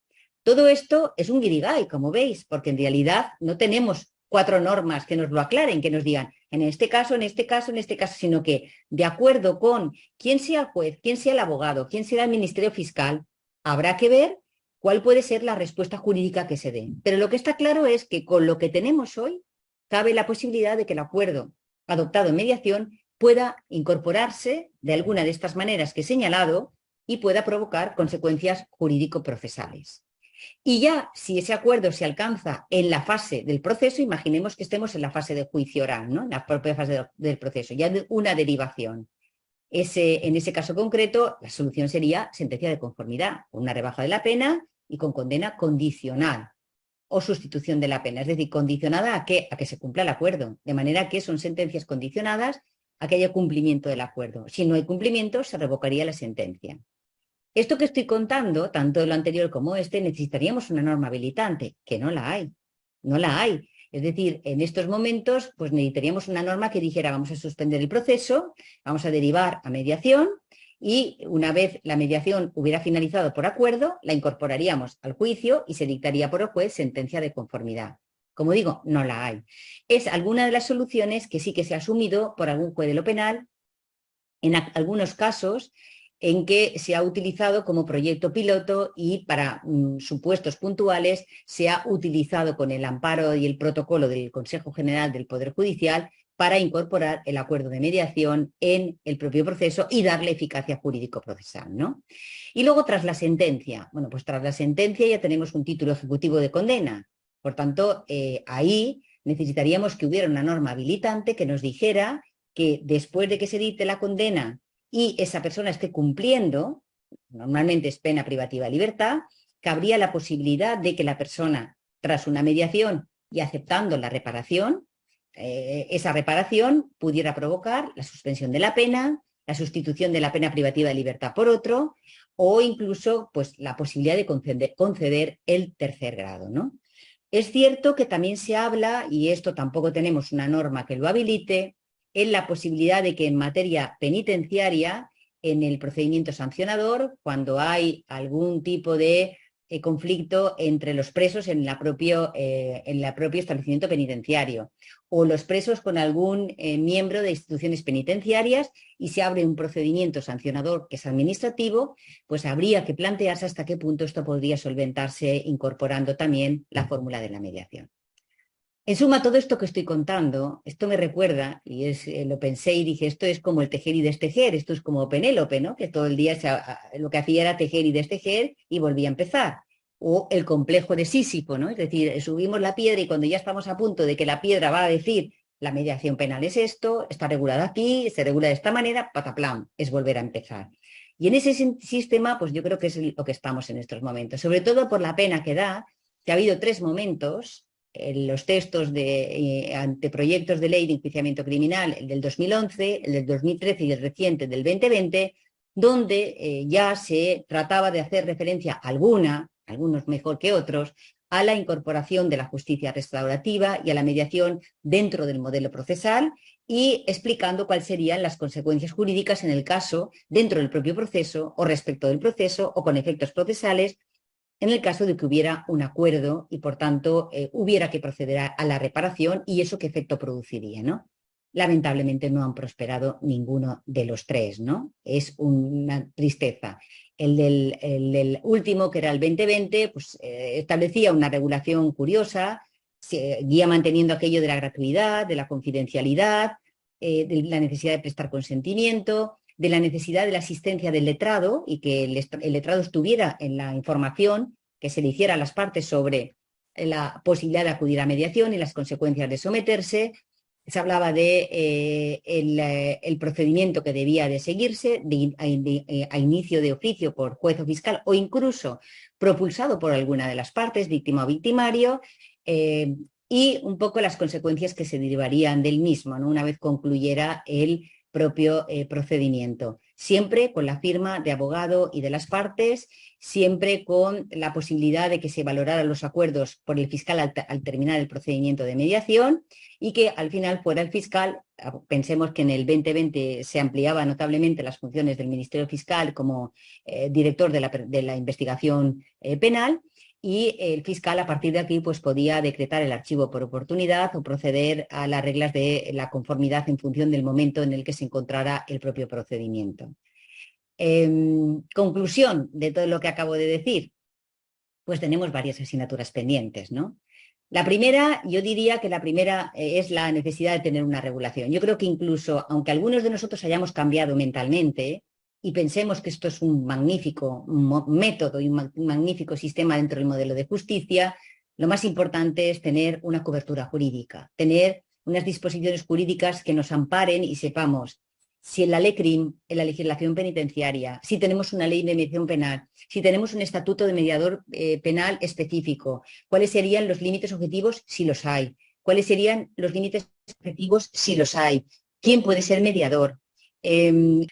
Todo esto es un guirigay, como veis, porque en realidad no tenemos 4 normas que nos lo aclaren, que nos digan en este caso, en este caso, en este caso, sino que de acuerdo con quién sea el juez, quién sea el abogado, quién sea el Ministerio Fiscal, habrá que ver cuál puede ser la respuesta jurídica que se dé. Pero lo que está claro es que con lo que tenemos hoy, cabe la posibilidad de que el acuerdo adoptado en mediación pueda incorporarse de alguna de estas maneras que he señalado y pueda provocar consecuencias jurídico-procesales. Y ya, si ese acuerdo se alcanza en la fase del proceso, imaginemos que estemos en la fase de juicio oral, ¿no? En la propia fase del proceso, ya de una derivación. En ese caso concreto, la solución sería sentencia de conformidad, con una rebaja de la pena y con condena condicional o sustitución de la pena, es decir, condicionada a que se cumpla el acuerdo, de manera que son sentencias condicionadas a que haya cumplimiento del acuerdo. Si no hay cumplimiento, se revocaría la sentencia. Esto que estoy contando, tanto de lo anterior como necesitaríamos una norma habilitante, que no la hay, no la hay. Es decir, en estos momentos, pues necesitaríamos una norma que dijera vamos a suspender el proceso, vamos a derivar a mediación y una vez la mediación hubiera finalizado por acuerdo, la incorporaríamos al juicio y se dictaría por el juez sentencia de conformidad. Como digo, no la hay. Es alguna de las soluciones que sí que se ha asumido por algún juez de lo penal en algunos casos en que se ha utilizado como proyecto piloto y para supuestos puntuales se ha utilizado con el amparo y el protocolo del Consejo General del Poder Judicial para incorporar el acuerdo de mediación en el propio proceso y darle eficacia jurídico-procesal, ¿no? Y luego tras la sentencia, bueno, pues tras la sentencia ya tenemos un título ejecutivo de condena. Por tanto, ahí necesitaríamos que hubiera una norma habilitante que nos dijera que después de que se dicte la condena y esa persona esté cumpliendo, normalmente es pena privativa de libertad, cabría la posibilidad de que la persona, tras una mediación y aceptando la reparación, esa reparación pudiera provocar la suspensión de la pena, la sustitución de la pena privativa de libertad por otro, o incluso pues, la posibilidad de conceder el tercer grado, ¿no? Es cierto que también se habla, y esto tampoco tenemos una norma que lo habilite, en la posibilidad de que en materia penitenciaria, en el procedimiento sancionador, cuando hay algún tipo de conflicto entre los presos en el propio establecimiento penitenciario o los presos con algún miembro de instituciones penitenciarias y se abre un procedimiento sancionador que es administrativo, pues habría que plantearse hasta qué punto esto podría solventarse incorporando también la fórmula de la mediación. En suma, todo esto que estoy contando, esto me recuerda, y lo pensé y dije, esto es como el tejer y destejer, esto es como Penélope, ¿no? Que todo el día lo que hacía era tejer y destejer y volvía a empezar. O el complejo de Sísifo, ¿no? Es decir, subimos la piedra y cuando ya estamos a punto de que la piedra va a decir, la mediación penal es esto, está regulada aquí, se regula de esta manera, pataplam, es volver a empezar. Y en ese sistema, pues yo creo que es lo que estamos en estos momentos, sobre todo por la pena que da, que ha habido 3 momentos en los textos de anteproyectos de ley de enjuiciamiento criminal, el del 2011, el del 2013 y el reciente del 2020, donde ya se trataba de hacer referencia alguna, algunos mejor que otros, a la incorporación de la justicia restaurativa y a la mediación dentro del modelo procesal y explicando cuáles serían las consecuencias jurídicas en el caso dentro del propio proceso o respecto del proceso o con efectos procesales en el caso de que hubiera un acuerdo y, por tanto, hubiera que proceder a la reparación y eso qué efecto produciría, ¿no? Lamentablemente no han prosperado ninguno de los 3, ¿no? Es una tristeza. El del último, que era el 2020, pues establecía una regulación curiosa, seguía manteniendo aquello de la gratuidad, de la confidencialidad, de la necesidad de prestar consentimiento, de la necesidad de la asistencia del letrado y que el letrado estuviera en la información que se le hiciera a las partes sobre la posibilidad de acudir a mediación y las consecuencias de someterse. Se hablaba de el procedimiento que debía de seguirse a inicio de oficio por juez o fiscal o incluso propulsado por alguna de las partes, víctima o victimario, y un poco las consecuencias que se derivarían del mismo, ¿no? Una vez concluyera el propio procedimiento, siempre con la firma de abogado y de las partes, siempre con la posibilidad de que se valoraran los acuerdos por el fiscal al terminar el procedimiento de mediación y que al final fuera el fiscal. Pensemos que en el 2020 se ampliaban notablemente las funciones del Ministerio Fiscal como director de la investigación penal, y el fiscal a partir de aquí pues podía decretar el archivo por oportunidad o proceder a las reglas de la conformidad en función del momento en el que se encontrara el propio procedimiento. Conclusión de todo lo que acabo de decir, pues tenemos varias asignaturas pendientes, ¿no? La primera, yo diría que la primera es la necesidad de tener una regulación. Yo creo que incluso, aunque algunos de nosotros hayamos cambiado mentalmente, y pensemos que esto es un magnífico método y un magnífico sistema dentro del modelo de justicia, lo más importante es tener una cobertura jurídica, tener unas disposiciones jurídicas que nos amparen y sepamos si en la ley CRIM, en la legislación penitenciaria, si tenemos una ley de mediación penal, si tenemos un estatuto de mediador penal específico, cuáles serían los límites objetivos si los hay, cuáles serían los límites objetivos si los hay, quién puede ser mediador,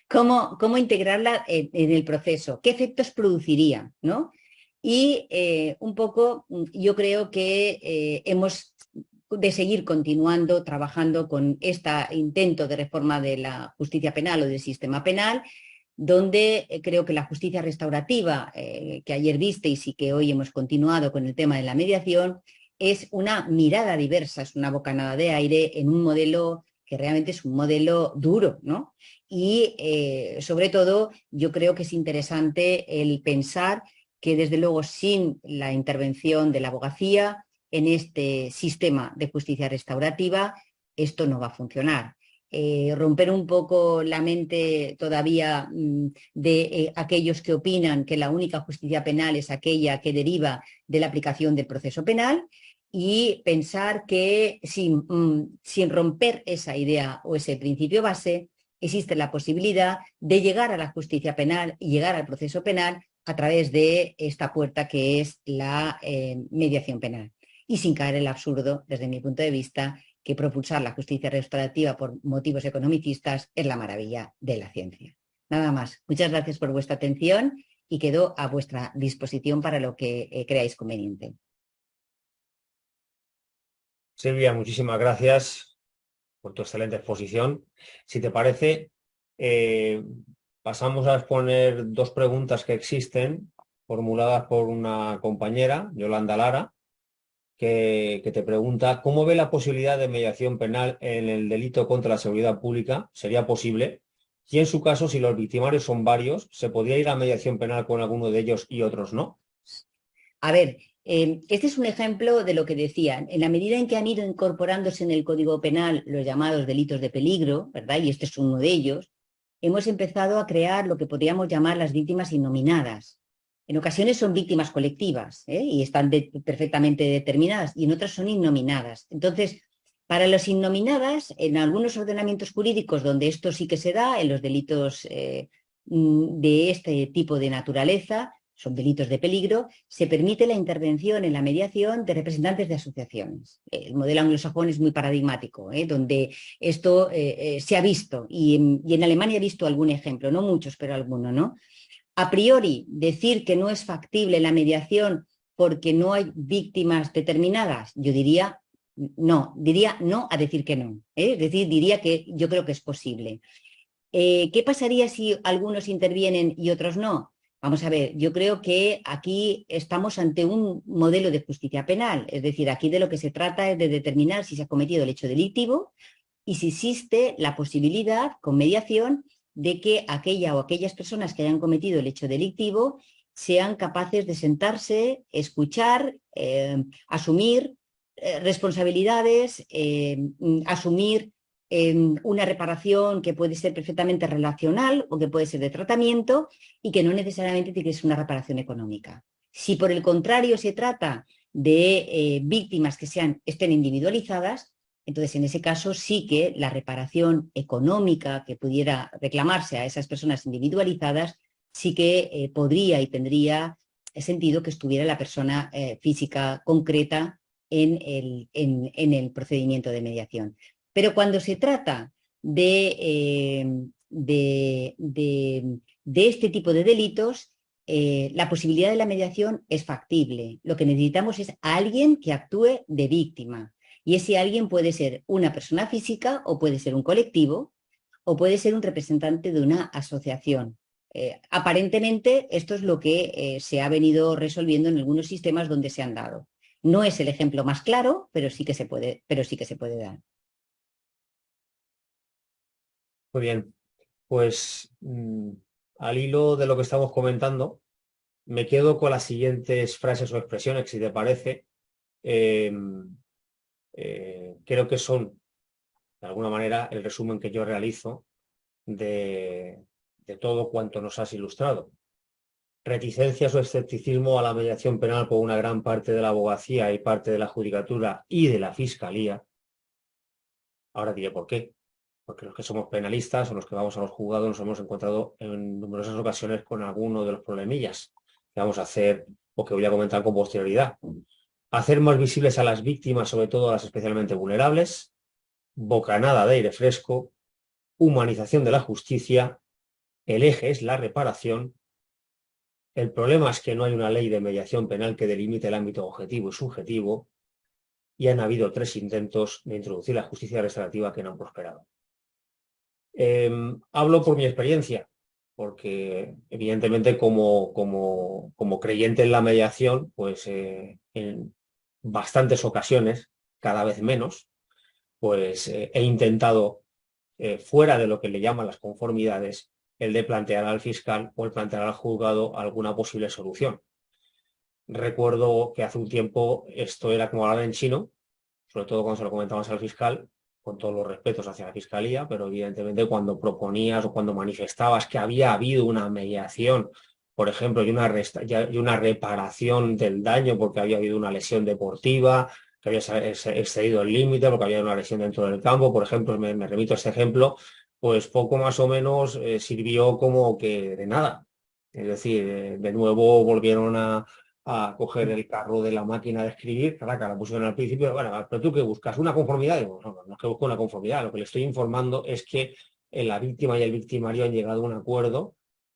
cómo integrarla en el proceso, qué efectos produciría, ¿no? Y un poco yo creo que hemos de seguir continuando trabajando con este intento de reforma de la justicia penal o del sistema penal, donde creo que la justicia restaurativa, que ayer visteis y que hoy hemos continuado con el tema de la mediación, es una mirada diversa, es una bocanada de aire en un modelo que realmente es un modelo duro, ¿no? Y sobre todo yo creo que es interesante el pensar que desde luego sin la intervención de la abogacía en este sistema de justicia restaurativa esto no va a funcionar. Romper un poco la mente todavía de aquellos que opinan que la única justicia penal es aquella que deriva de la aplicación del proceso penal y pensar que sin romper esa idea o ese principio base, existe la posibilidad de llegar a la justicia penal y llegar al proceso penal a través de esta puerta que es la mediación penal. Y sin caer en el absurdo, desde mi punto de vista, que propulsar la justicia restaurativa por motivos economicistas es la maravilla de la ciencia. Nada más. Muchas gracias por vuestra atención y quedo a vuestra disposición para lo que creáis conveniente. Silvia, muchísimas gracias por tu excelente exposición. Si te parece, pasamos a exponer dos preguntas que existen, formuladas por una compañera, Yolanda Lara, que te pregunta: ¿cómo ve la posibilidad de mediación penal en el delito contra la seguridad pública? ¿Sería posible? Y en su caso, si los victimarios son varios, ¿se podría ir a mediación penal con alguno de ellos y otros no? A ver, este es un ejemplo de lo que decían. En la medida en que han ido incorporándose en el Código Penal los llamados delitos de peligro, ¿verdad? Y este es uno de ellos, hemos empezado a crear lo que podríamos llamar las víctimas innominadas. En ocasiones son víctimas colectivas, y están perfectamente determinadas, y en otras son innominadas. Entonces, para los innominadas, en algunos ordenamientos jurídicos donde esto sí que se da, en los delitos de este tipo de naturaleza, son delitos de peligro, se permite la intervención en la mediación de representantes de asociaciones. El modelo anglosajón es muy paradigmático, donde esto se ha visto, y en Alemania he visto algún ejemplo, no muchos, pero alguno, ¿no? A priori, decir que no es factible la mediación porque no hay víctimas determinadas, yo diría no a decir que no. Es decir, diría que yo creo que es posible. ¿Qué pasaría si algunos intervienen y otros no? Vamos a ver, yo creo que aquí estamos ante un modelo de justicia penal, es decir, aquí de lo que se trata es de determinar si se ha cometido el hecho delictivo y si existe la posibilidad, con mediación, de que aquella o aquellas personas que hayan cometido el hecho delictivo sean capaces de sentarse, escuchar, asumir responsabilidades, asumir una reparación que puede ser perfectamente relacional o que puede ser de tratamiento y que no necesariamente tiene que ser una reparación económica. Si por el contrario se trata de víctimas que estén individualizadas, entonces en ese caso sí que la reparación económica que pudiera reclamarse a esas personas individualizadas sí que podría y tendría sentido que estuviera la persona física concreta en el procedimiento de mediación. Pero cuando se trata de este tipo de delitos, la posibilidad de la mediación es factible. Lo que necesitamos es alguien que actúe de víctima. Y ese alguien puede ser una persona física o puede ser un colectivo o puede ser un representante de una asociación. Aparentemente esto es lo que se ha venido resolviendo en algunos sistemas donde se han dado. No es el ejemplo más claro, pero sí que se puede dar. Muy bien, pues al hilo de lo que estamos comentando, me quedo con las siguientes frases o expresiones, si te parece. Creo que son, de alguna manera, el resumen que yo realizo de todo cuanto nos has ilustrado. Reticencias o escepticismo a la mediación penal por una gran parte de la abogacía y parte de la judicatura y de la fiscalía. Ahora diré por qué. Porque los que somos penalistas o los que vamos a los juzgados nos hemos encontrado en numerosas ocasiones con alguno de los problemillas que vamos a hacer o que voy a comentar con posterioridad. Hacer más visibles a las víctimas, sobre todo a las especialmente vulnerables. Bocanada de aire fresco. Humanización de la justicia. El eje es la reparación. El problema es que no hay una ley de mediación penal que delimite el ámbito objetivo y subjetivo, y han habido 3 intentos de introducir la justicia restaurativa que no han prosperado. Hablo por mi experiencia, porque evidentemente como creyente en la mediación, pues en bastantes ocasiones, cada vez menos, pues he intentado, fuera de lo que le llaman las conformidades, el de plantear al fiscal o el plantear al juzgado alguna posible solución. Recuerdo que hace un tiempo esto era como hablar en chino, sobre todo cuando se lo comentabas al fiscal, con todos los respetos hacia la fiscalía, pero evidentemente cuando proponías o cuando manifestabas que había habido una mediación, por ejemplo, y una reparación del daño porque había habido una lesión deportiva, que había excedido el límite porque había una lesión dentro del campo, por ejemplo, me remito a este ejemplo, pues poco más o menos sirvió como que de nada. Es decir, de nuevo volvieron a coger el carro de la máquina de escribir, que la pusieron al principio, bueno, pero tú qué buscas, ¿una conformidad? Digo, no es que busco una conformidad, lo que le estoy informando es que la víctima y el victimario han llegado a un acuerdo,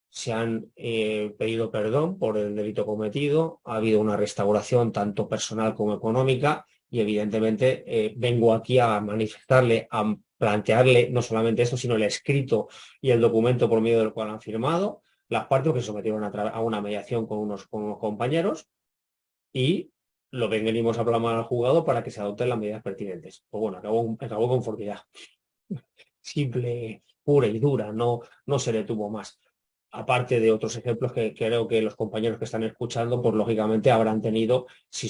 se han pedido perdón por el delito cometido, ha habido una restauración tanto personal como económica y evidentemente vengo aquí a manifestarle, a plantearle no solamente esto, sino el escrito y el documento por medio del cual han firmado las partes que se sometieron a una mediación con unos compañeros y lo venimos a plasmar al juzgado para que se adopten las medidas pertinentes. Pues bueno, acabó conformidad. Simple, pura y dura, no se detuvo más. Aparte de otros ejemplos que creo que los compañeros que están escuchando, pues lógicamente habrán tenido, si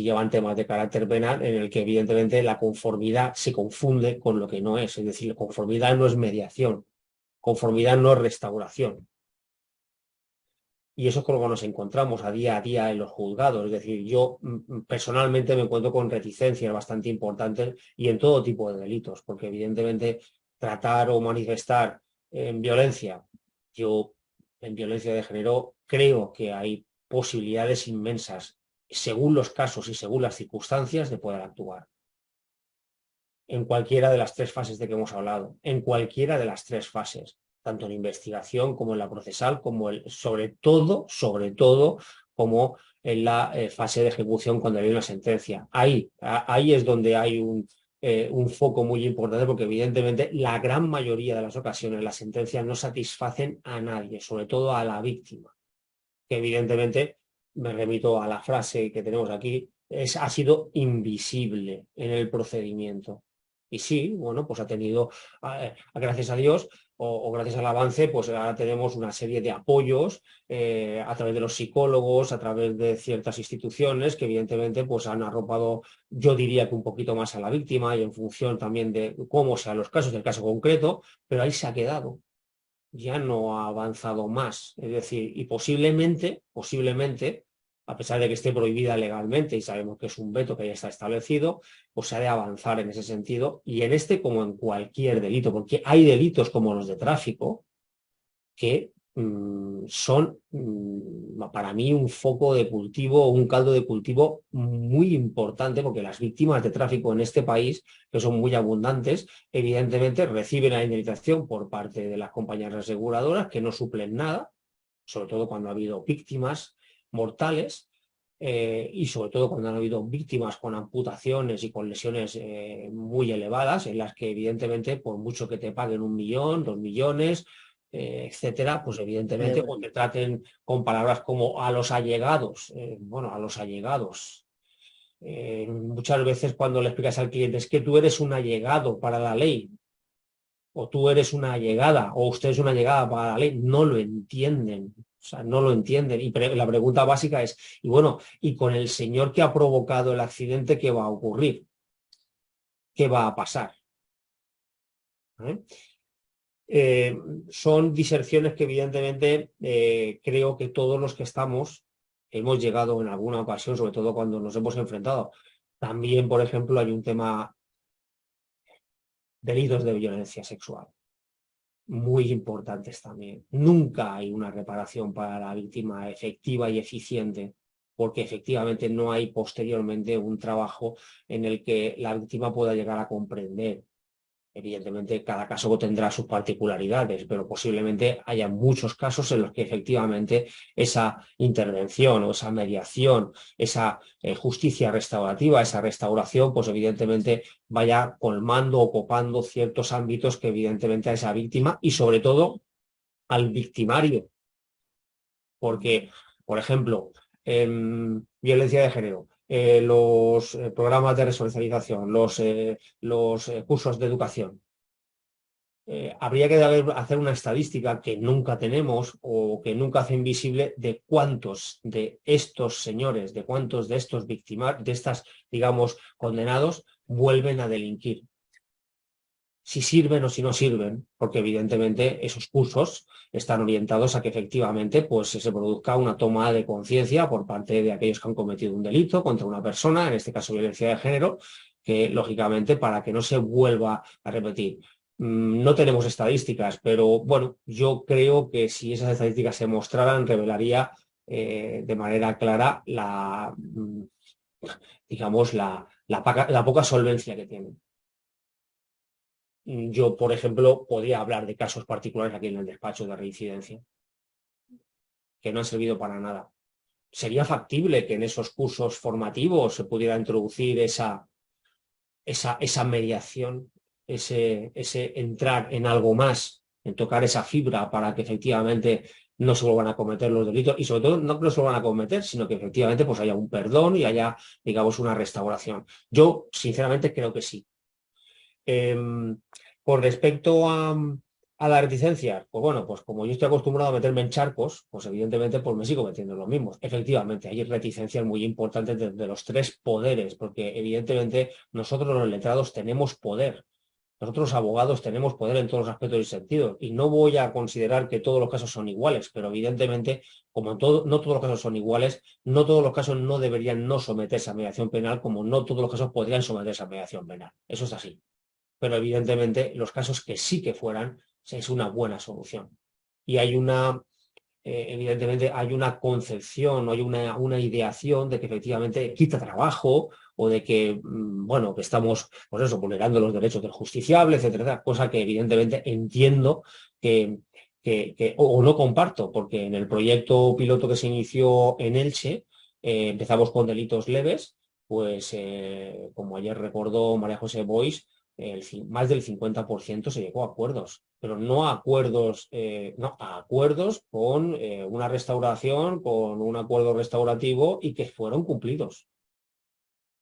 llevan temas de carácter penal, en el que evidentemente la conformidad se confunde con lo que no es. Es decir, conformidad no es mediación, conformidad no es restauración. Y eso es con lo que nos encontramos a día en los juzgados. Es decir, yo personalmente me encuentro con reticencias bastante importantes y en todo tipo de delitos, porque evidentemente tratar o manifestar en violencia, yo en violencia de género creo que hay posibilidades inmensas, según los casos y según las circunstancias, de poder actuar. En cualquiera de las tres fases de que hemos hablado, en cualquiera de las tres fases, tanto en investigación como en la procesal, como sobre todo, como en la fase de ejecución cuando hay una sentencia. Ahí es donde hay un foco muy importante porque evidentemente la gran mayoría de las ocasiones las sentencias no satisfacen a nadie, sobre todo a la víctima, que evidentemente, me remito a la frase que tenemos aquí, ha sido invisible en el procedimiento. Y sí, bueno, pues ha tenido, gracias a Dios o gracias al avance, pues ahora tenemos una serie de apoyos a través de los psicólogos, a través de ciertas instituciones que evidentemente pues han arropado, yo diría que un poquito más a la víctima y en función también de cómo sean los casos, del caso concreto, pero ahí se ha quedado, ya no ha avanzado más. Es decir, y posiblemente, a pesar de que esté prohibida legalmente y sabemos que es un veto que ya está establecido, pues se ha de avanzar en ese sentido y en este como en cualquier delito, porque hay delitos como los de tráfico que son para mí un foco de cultivo, un caldo de cultivo muy importante, porque las víctimas de tráfico en este país, que son muy abundantes, evidentemente reciben la indemnización por parte de las compañías aseguradoras que no suplen nada, sobre todo cuando ha habido víctimas mortales. Y sobre todo cuando han habido víctimas con amputaciones y con lesiones muy elevadas, en las que evidentemente por mucho que te paguen 1 millón, 2 millones, etcétera, pues evidentemente o te traten con palabras como a los allegados, bueno, a los allegados. Muchas veces cuando le explicas al cliente es que tú eres un allegado para la ley, o tú eres una allegada, o usted es una allegada para la ley, no lo entienden. O sea, no lo entienden. Y la pregunta básica es, y bueno, ¿y con el señor que ha provocado el accidente qué va a ocurrir? ¿Qué va a pasar? Son diserciones que evidentemente creo que todos los que estamos hemos llegado en alguna ocasión, sobre todo cuando nos hemos enfrentado. También, por ejemplo, hay un tema, delitos de violencia sexual, muy importantes también. Nunca hay una reparación para la víctima efectiva y eficiente, porque efectivamente no hay posteriormente un trabajo en el que la víctima pueda llegar a comprender. Evidentemente, cada caso tendrá sus particularidades, pero posiblemente haya muchos casos en los que efectivamente esa intervención o esa mediación, esa justicia restaurativa, esa restauración, pues evidentemente vaya colmando o copando ciertos ámbitos que evidentemente a esa víctima y sobre todo al victimario. Porque, por ejemplo, en violencia de género, los programas de resocialización, los cursos de educación, habría que hacer una estadística que nunca tenemos o que nunca hacen visible de cuántos de estos señores, de cuántos de estos víctimas, de estas, digamos, condenados, vuelven a delinquir. si sirven o si no sirven, porque evidentemente esos cursos están orientados a que efectivamente pues, se produzca una toma de conciencia por parte de aquellos que han cometido un delito contra una persona, en este caso violencia de género, que lógicamente para que no se vuelva a repetir. No tenemos estadísticas, pero bueno, yo creo que si esas estadísticas se mostraran, revelaría de manera clara digamos, la poca solvencia que tienen. Yo, por ejemplo, podría hablar de casos particulares aquí en el despacho de reincidencia, que no han servido para nada. ¿Sería factible que en esos cursos formativos se pudiera introducir esa mediación, ese entrar en algo más, en tocar esa fibra para que efectivamente no se vuelvan a cometer los delitos y sobre todo no que no se vuelvan a cometer, sino que efectivamente pues haya un perdón y haya, digamos, una restauración? Yo, sinceramente, creo que sí. Con respecto a la reticencia, pues bueno, pues como yo estoy acostumbrado a meterme en charcos, pues evidentemente pues me sigo metiendo en los mismos. Efectivamente, hay reticencias muy importantes de los tres poderes, porque evidentemente nosotros los letrados tenemos poder. Nosotros los abogados tenemos poder en todos los aspectos y sentidos. Y no voy a considerar que todos los casos son iguales, pero evidentemente, como todo, no todos los casos son iguales, no todos los casos no deberían no someterse a mediación penal, como no todos los casos podrían someterse a mediación penal. Eso es así, pero evidentemente los casos que sí que fueran es una buena solución. Y hay evidentemente hay una concepción, hay una ideación de que efectivamente quita trabajo o de que, bueno, que estamos, pues eso, vulnerando los derechos del justiciable, etcétera, cosa que evidentemente entiendo que, o no comparto, porque en el proyecto piloto que se inició en Elche, empezamos con delitos leves, pues como ayer recordó María José Boix, más del 50% se llegó a acuerdos, pero no a acuerdos, no, a acuerdos con una restauración, con un acuerdo restaurativo y que fueron cumplidos.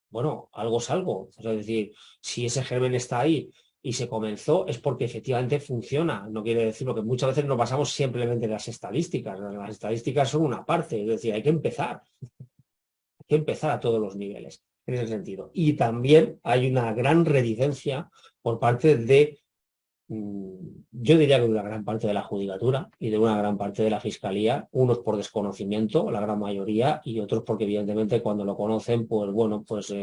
Bueno, algo es algo. Es decir, si ese germen está ahí y se comenzó, es porque efectivamente funciona. No quiere decir, que muchas veces nos basamos simplemente en las estadísticas. Las estadísticas son una parte, es decir, hay que empezar. Hay que empezar a todos los niveles, en ese sentido. Y también hay una gran reticencia por parte de, yo diría que de una gran parte de la judicatura y de una gran parte de la fiscalía, unos por desconocimiento, la gran mayoría, y otros porque evidentemente cuando lo conocen, pues bueno, pues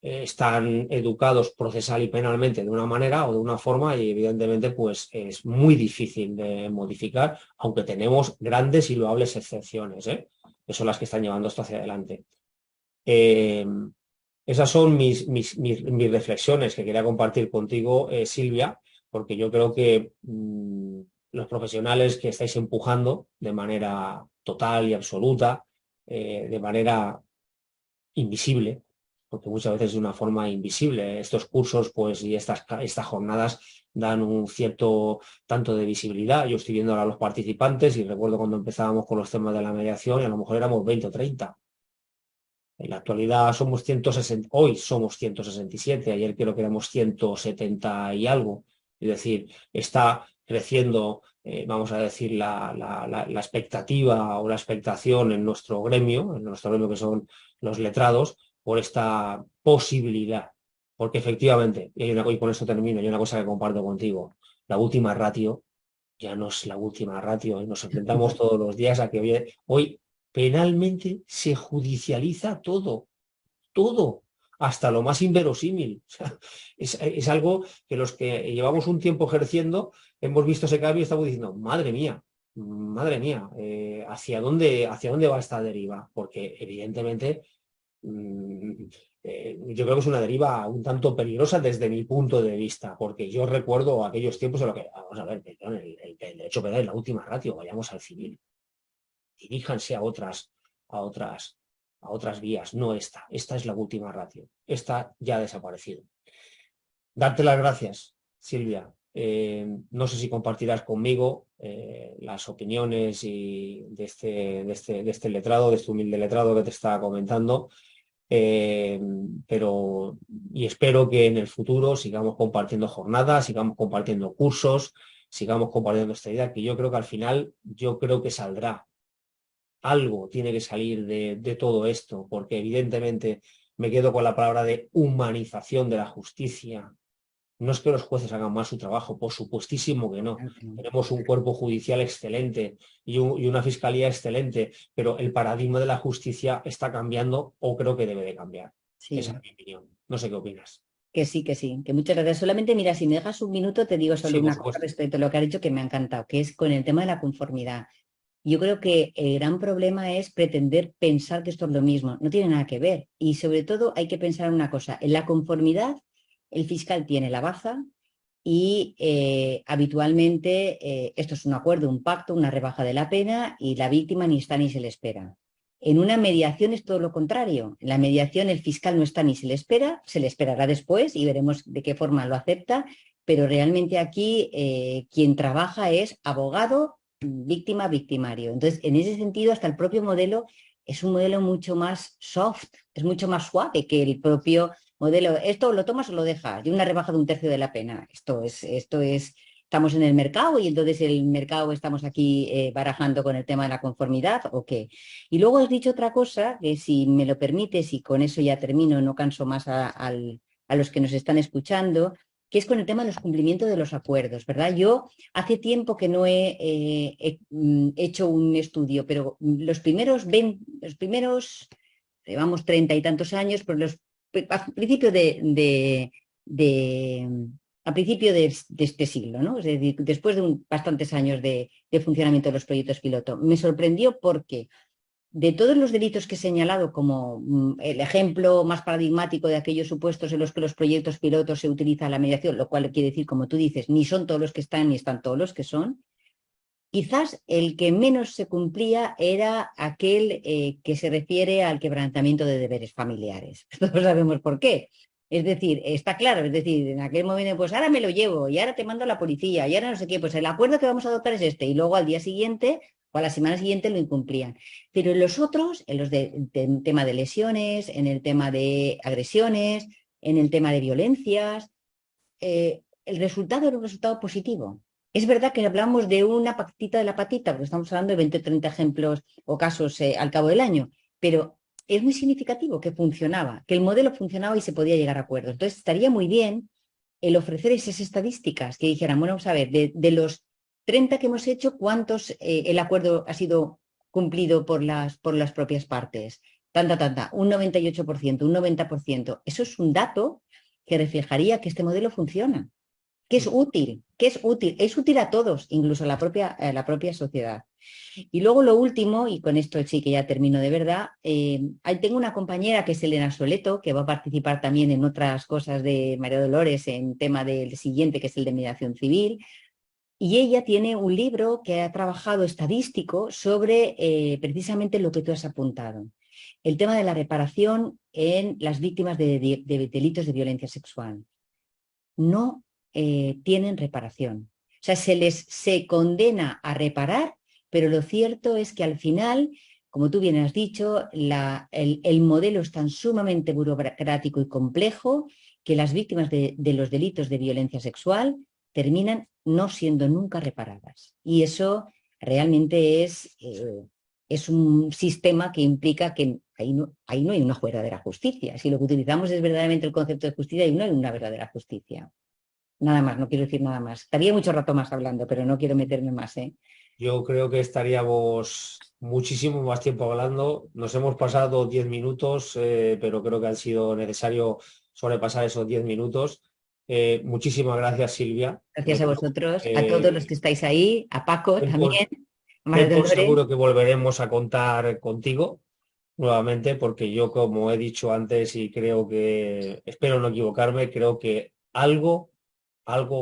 están educados procesal y penalmente de una manera o de una forma y evidentemente pues es muy difícil de modificar, aunque tenemos grandes y loables excepciones, que son las que están llevando esto hacia adelante. Eh, Esas son mis reflexiones que quería compartir contigo, Silvia, porque yo creo que los profesionales que estáis empujando de manera total y absoluta, de manera invisible, porque muchas veces de una forma invisible, estos cursos pues, y estas jornadas dan un cierto tanto de visibilidad. Yo estoy viendo ahora a los participantes y recuerdo cuando empezábamos con los temas de la mediación y a lo mejor éramos 20 o 30. En la actualidad somos 160, hoy somos 167, ayer creo que éramos 170 y algo. Es decir, está creciendo, vamos a decir, la expectativa o la expectación en nuestro gremio que son los letrados, por esta posibilidad. Porque efectivamente, y con esto termino, hay una cosa que comparto contigo, la última ratio ya no es la última ratio, y nos enfrentamos todos los días a que hoy penalmente se judicializa todo, todo, hasta lo más inverosímil. O sea, es algo que los que llevamos un tiempo ejerciendo hemos visto ese cambio y estamos diciendo, madre mía, hacia dónde va esta deriva? Porque evidentemente mm, yo creo que es una deriva un tanto peligrosa desde mi punto de vista, porque yo recuerdo aquellos tiempos en los que, vamos a ver, perdón, el derecho penal es la última ratio, vayamos al civil, diríjanse a otras vías, no esta. Esta es la última ratio. Esta ya ha desaparecido. Darte las gracias, Silvia. No sé si compartirás conmigo las opiniones de este letrado, de este humilde letrado que te estaba comentando, eh, pero y espero que en el futuro sigamos compartiendo jornadas, sigamos compartiendo cursos, sigamos compartiendo esta idea, que yo creo que al final, yo creo que saldrá algo tiene que salir de todo esto, porque evidentemente me quedo con la palabra de humanización de la justicia. No es que los jueces hagan mal su trabajo, por supuestísimo que no. Tenemos un cuerpo judicial excelente y una fiscalía excelente, pero el paradigma de la justicia está cambiando o creo que debe de cambiar. Sí. Esa es mi opinión. No sé qué opinas. Que sí, que muchas gracias. Solamente, mira, si me dejas un minuto, te digo solo Sí, por una cosa supuesto. respecto a lo que has dicho que me ha encantado, que es con el tema de la conformidad. Yo creo que el gran problema es pretender pensar que esto es lo mismo. No tiene nada que ver. Y sobre todo hay que pensar en una cosa. En la conformidad, el fiscal tiene la baza y habitualmente esto es un acuerdo, un pacto, una rebaja de la pena y la víctima ni está ni se le espera. En una mediación es todo lo contrario. En la mediación el fiscal no está ni se le esperará después y veremos de qué forma lo acepta, pero realmente aquí quien trabaja es abogado, víctima, victimario. Entonces, en ese sentido, hasta el propio modelo es un modelo mucho más soft, es mucho más suave que el propio modelo. Esto lo tomas o lo dejas, y una rebaja de un tercio de la pena. Estamos en el mercado y entonces el mercado estamos aquí barajando con el tema de la conformidad o qué. Y luego has dicho otra cosa, que si me lo permites, y con eso ya termino, no canso más a los que nos están escuchando, que es con el tema de los cumplimientos de los acuerdos, ¿verdad? Yo hace tiempo que no he hecho un estudio, pero llevamos 30 y tantos años, pero a principio de- a principio de este siglo, ¿no? Es decir, después de bastantes años de funcionamiento de los proyectos piloto, me sorprendió porque de todos los delitos que he señalado como el ejemplo más paradigmático de aquellos supuestos en los que los proyectos pilotos se utiliza la mediación, lo cual quiere decir, como tú dices, ni son todos los que están ni están todos los que son, quizás el que menos se cumplía era aquel que se refiere al quebrantamiento de deberes familiares. Todos sabemos por qué. Es decir, está claro, es decir, en aquel momento, pues ahora me lo llevo y ahora te mando a la policía y ahora no sé qué, pues el acuerdo que vamos a adoptar es este y luego al día siguiente o a la semana siguiente lo incumplían. Pero en los otros, en los del tema de lesiones, en el tema de agresiones, en el tema de violencias, el resultado era un resultado positivo. Es verdad que hablamos de una patita de la patita, porque estamos hablando de 20 o 30 ejemplos o casos al cabo del año, pero es muy significativo que funcionaba, que el modelo funcionaba y se podía llegar a acuerdos. Entonces, estaría muy bien el ofrecer esas estadísticas que dijeran, bueno, vamos a ver, de los 30 que hemos hecho, ¿cuántos el acuerdo ha sido cumplido por las propias partes? Tanta, un 98%, un 90%. Eso es un dato que reflejaría que este modelo funciona, es útil a todos, incluso a la propia sociedad. Y luego lo último, y con esto sí que ya termino de verdad, ahí tengo una compañera que es Elena Soleto, que va a participar también en otras cosas de María Dolores, en tema del siguiente, que es el de mediación civil, y ella tiene un libro que ha trabajado estadístico sobre precisamente lo que tú has apuntado, el tema de la reparación en las víctimas de delitos de violencia sexual. No tienen reparación. O sea, se condena a reparar, pero lo cierto es que al final, como tú bien has dicho, el modelo es tan sumamente burocrático y complejo que las víctimas de los delitos de violencia sexual terminan no siendo nunca reparadas. Y eso realmente es un sistema que implica que ahí no hay una verdadera justicia. Si lo que utilizamos es verdaderamente el concepto de justicia, ahí no hay una verdadera justicia. Nada más, no quiero decir nada más. Estaría mucho rato más hablando, pero no quiero meterme más, ¿eh? Yo creo que estaríamos muchísimo más tiempo hablando. Nos hemos pasado 10 minutos, pero creo que han sido necesario sobrepasar esos 10 minutos. Muchísimas gracias, Silvia. Gracias a vosotros, a todos los que estáis ahí, a Paco Den por, también, a María den por Dolores. seguro que volveremos a contar contigo nuevamente, porque yo, como he dicho antes, y creo que, espero no equivocarme, creo que algo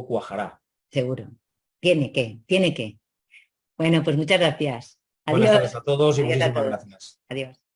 cuajará. Seguro. Tiene que. Bueno, pues muchas gracias. Buenas Adiós. tardes a todos y Adiós a muchísimas todos. gracias. Adiós.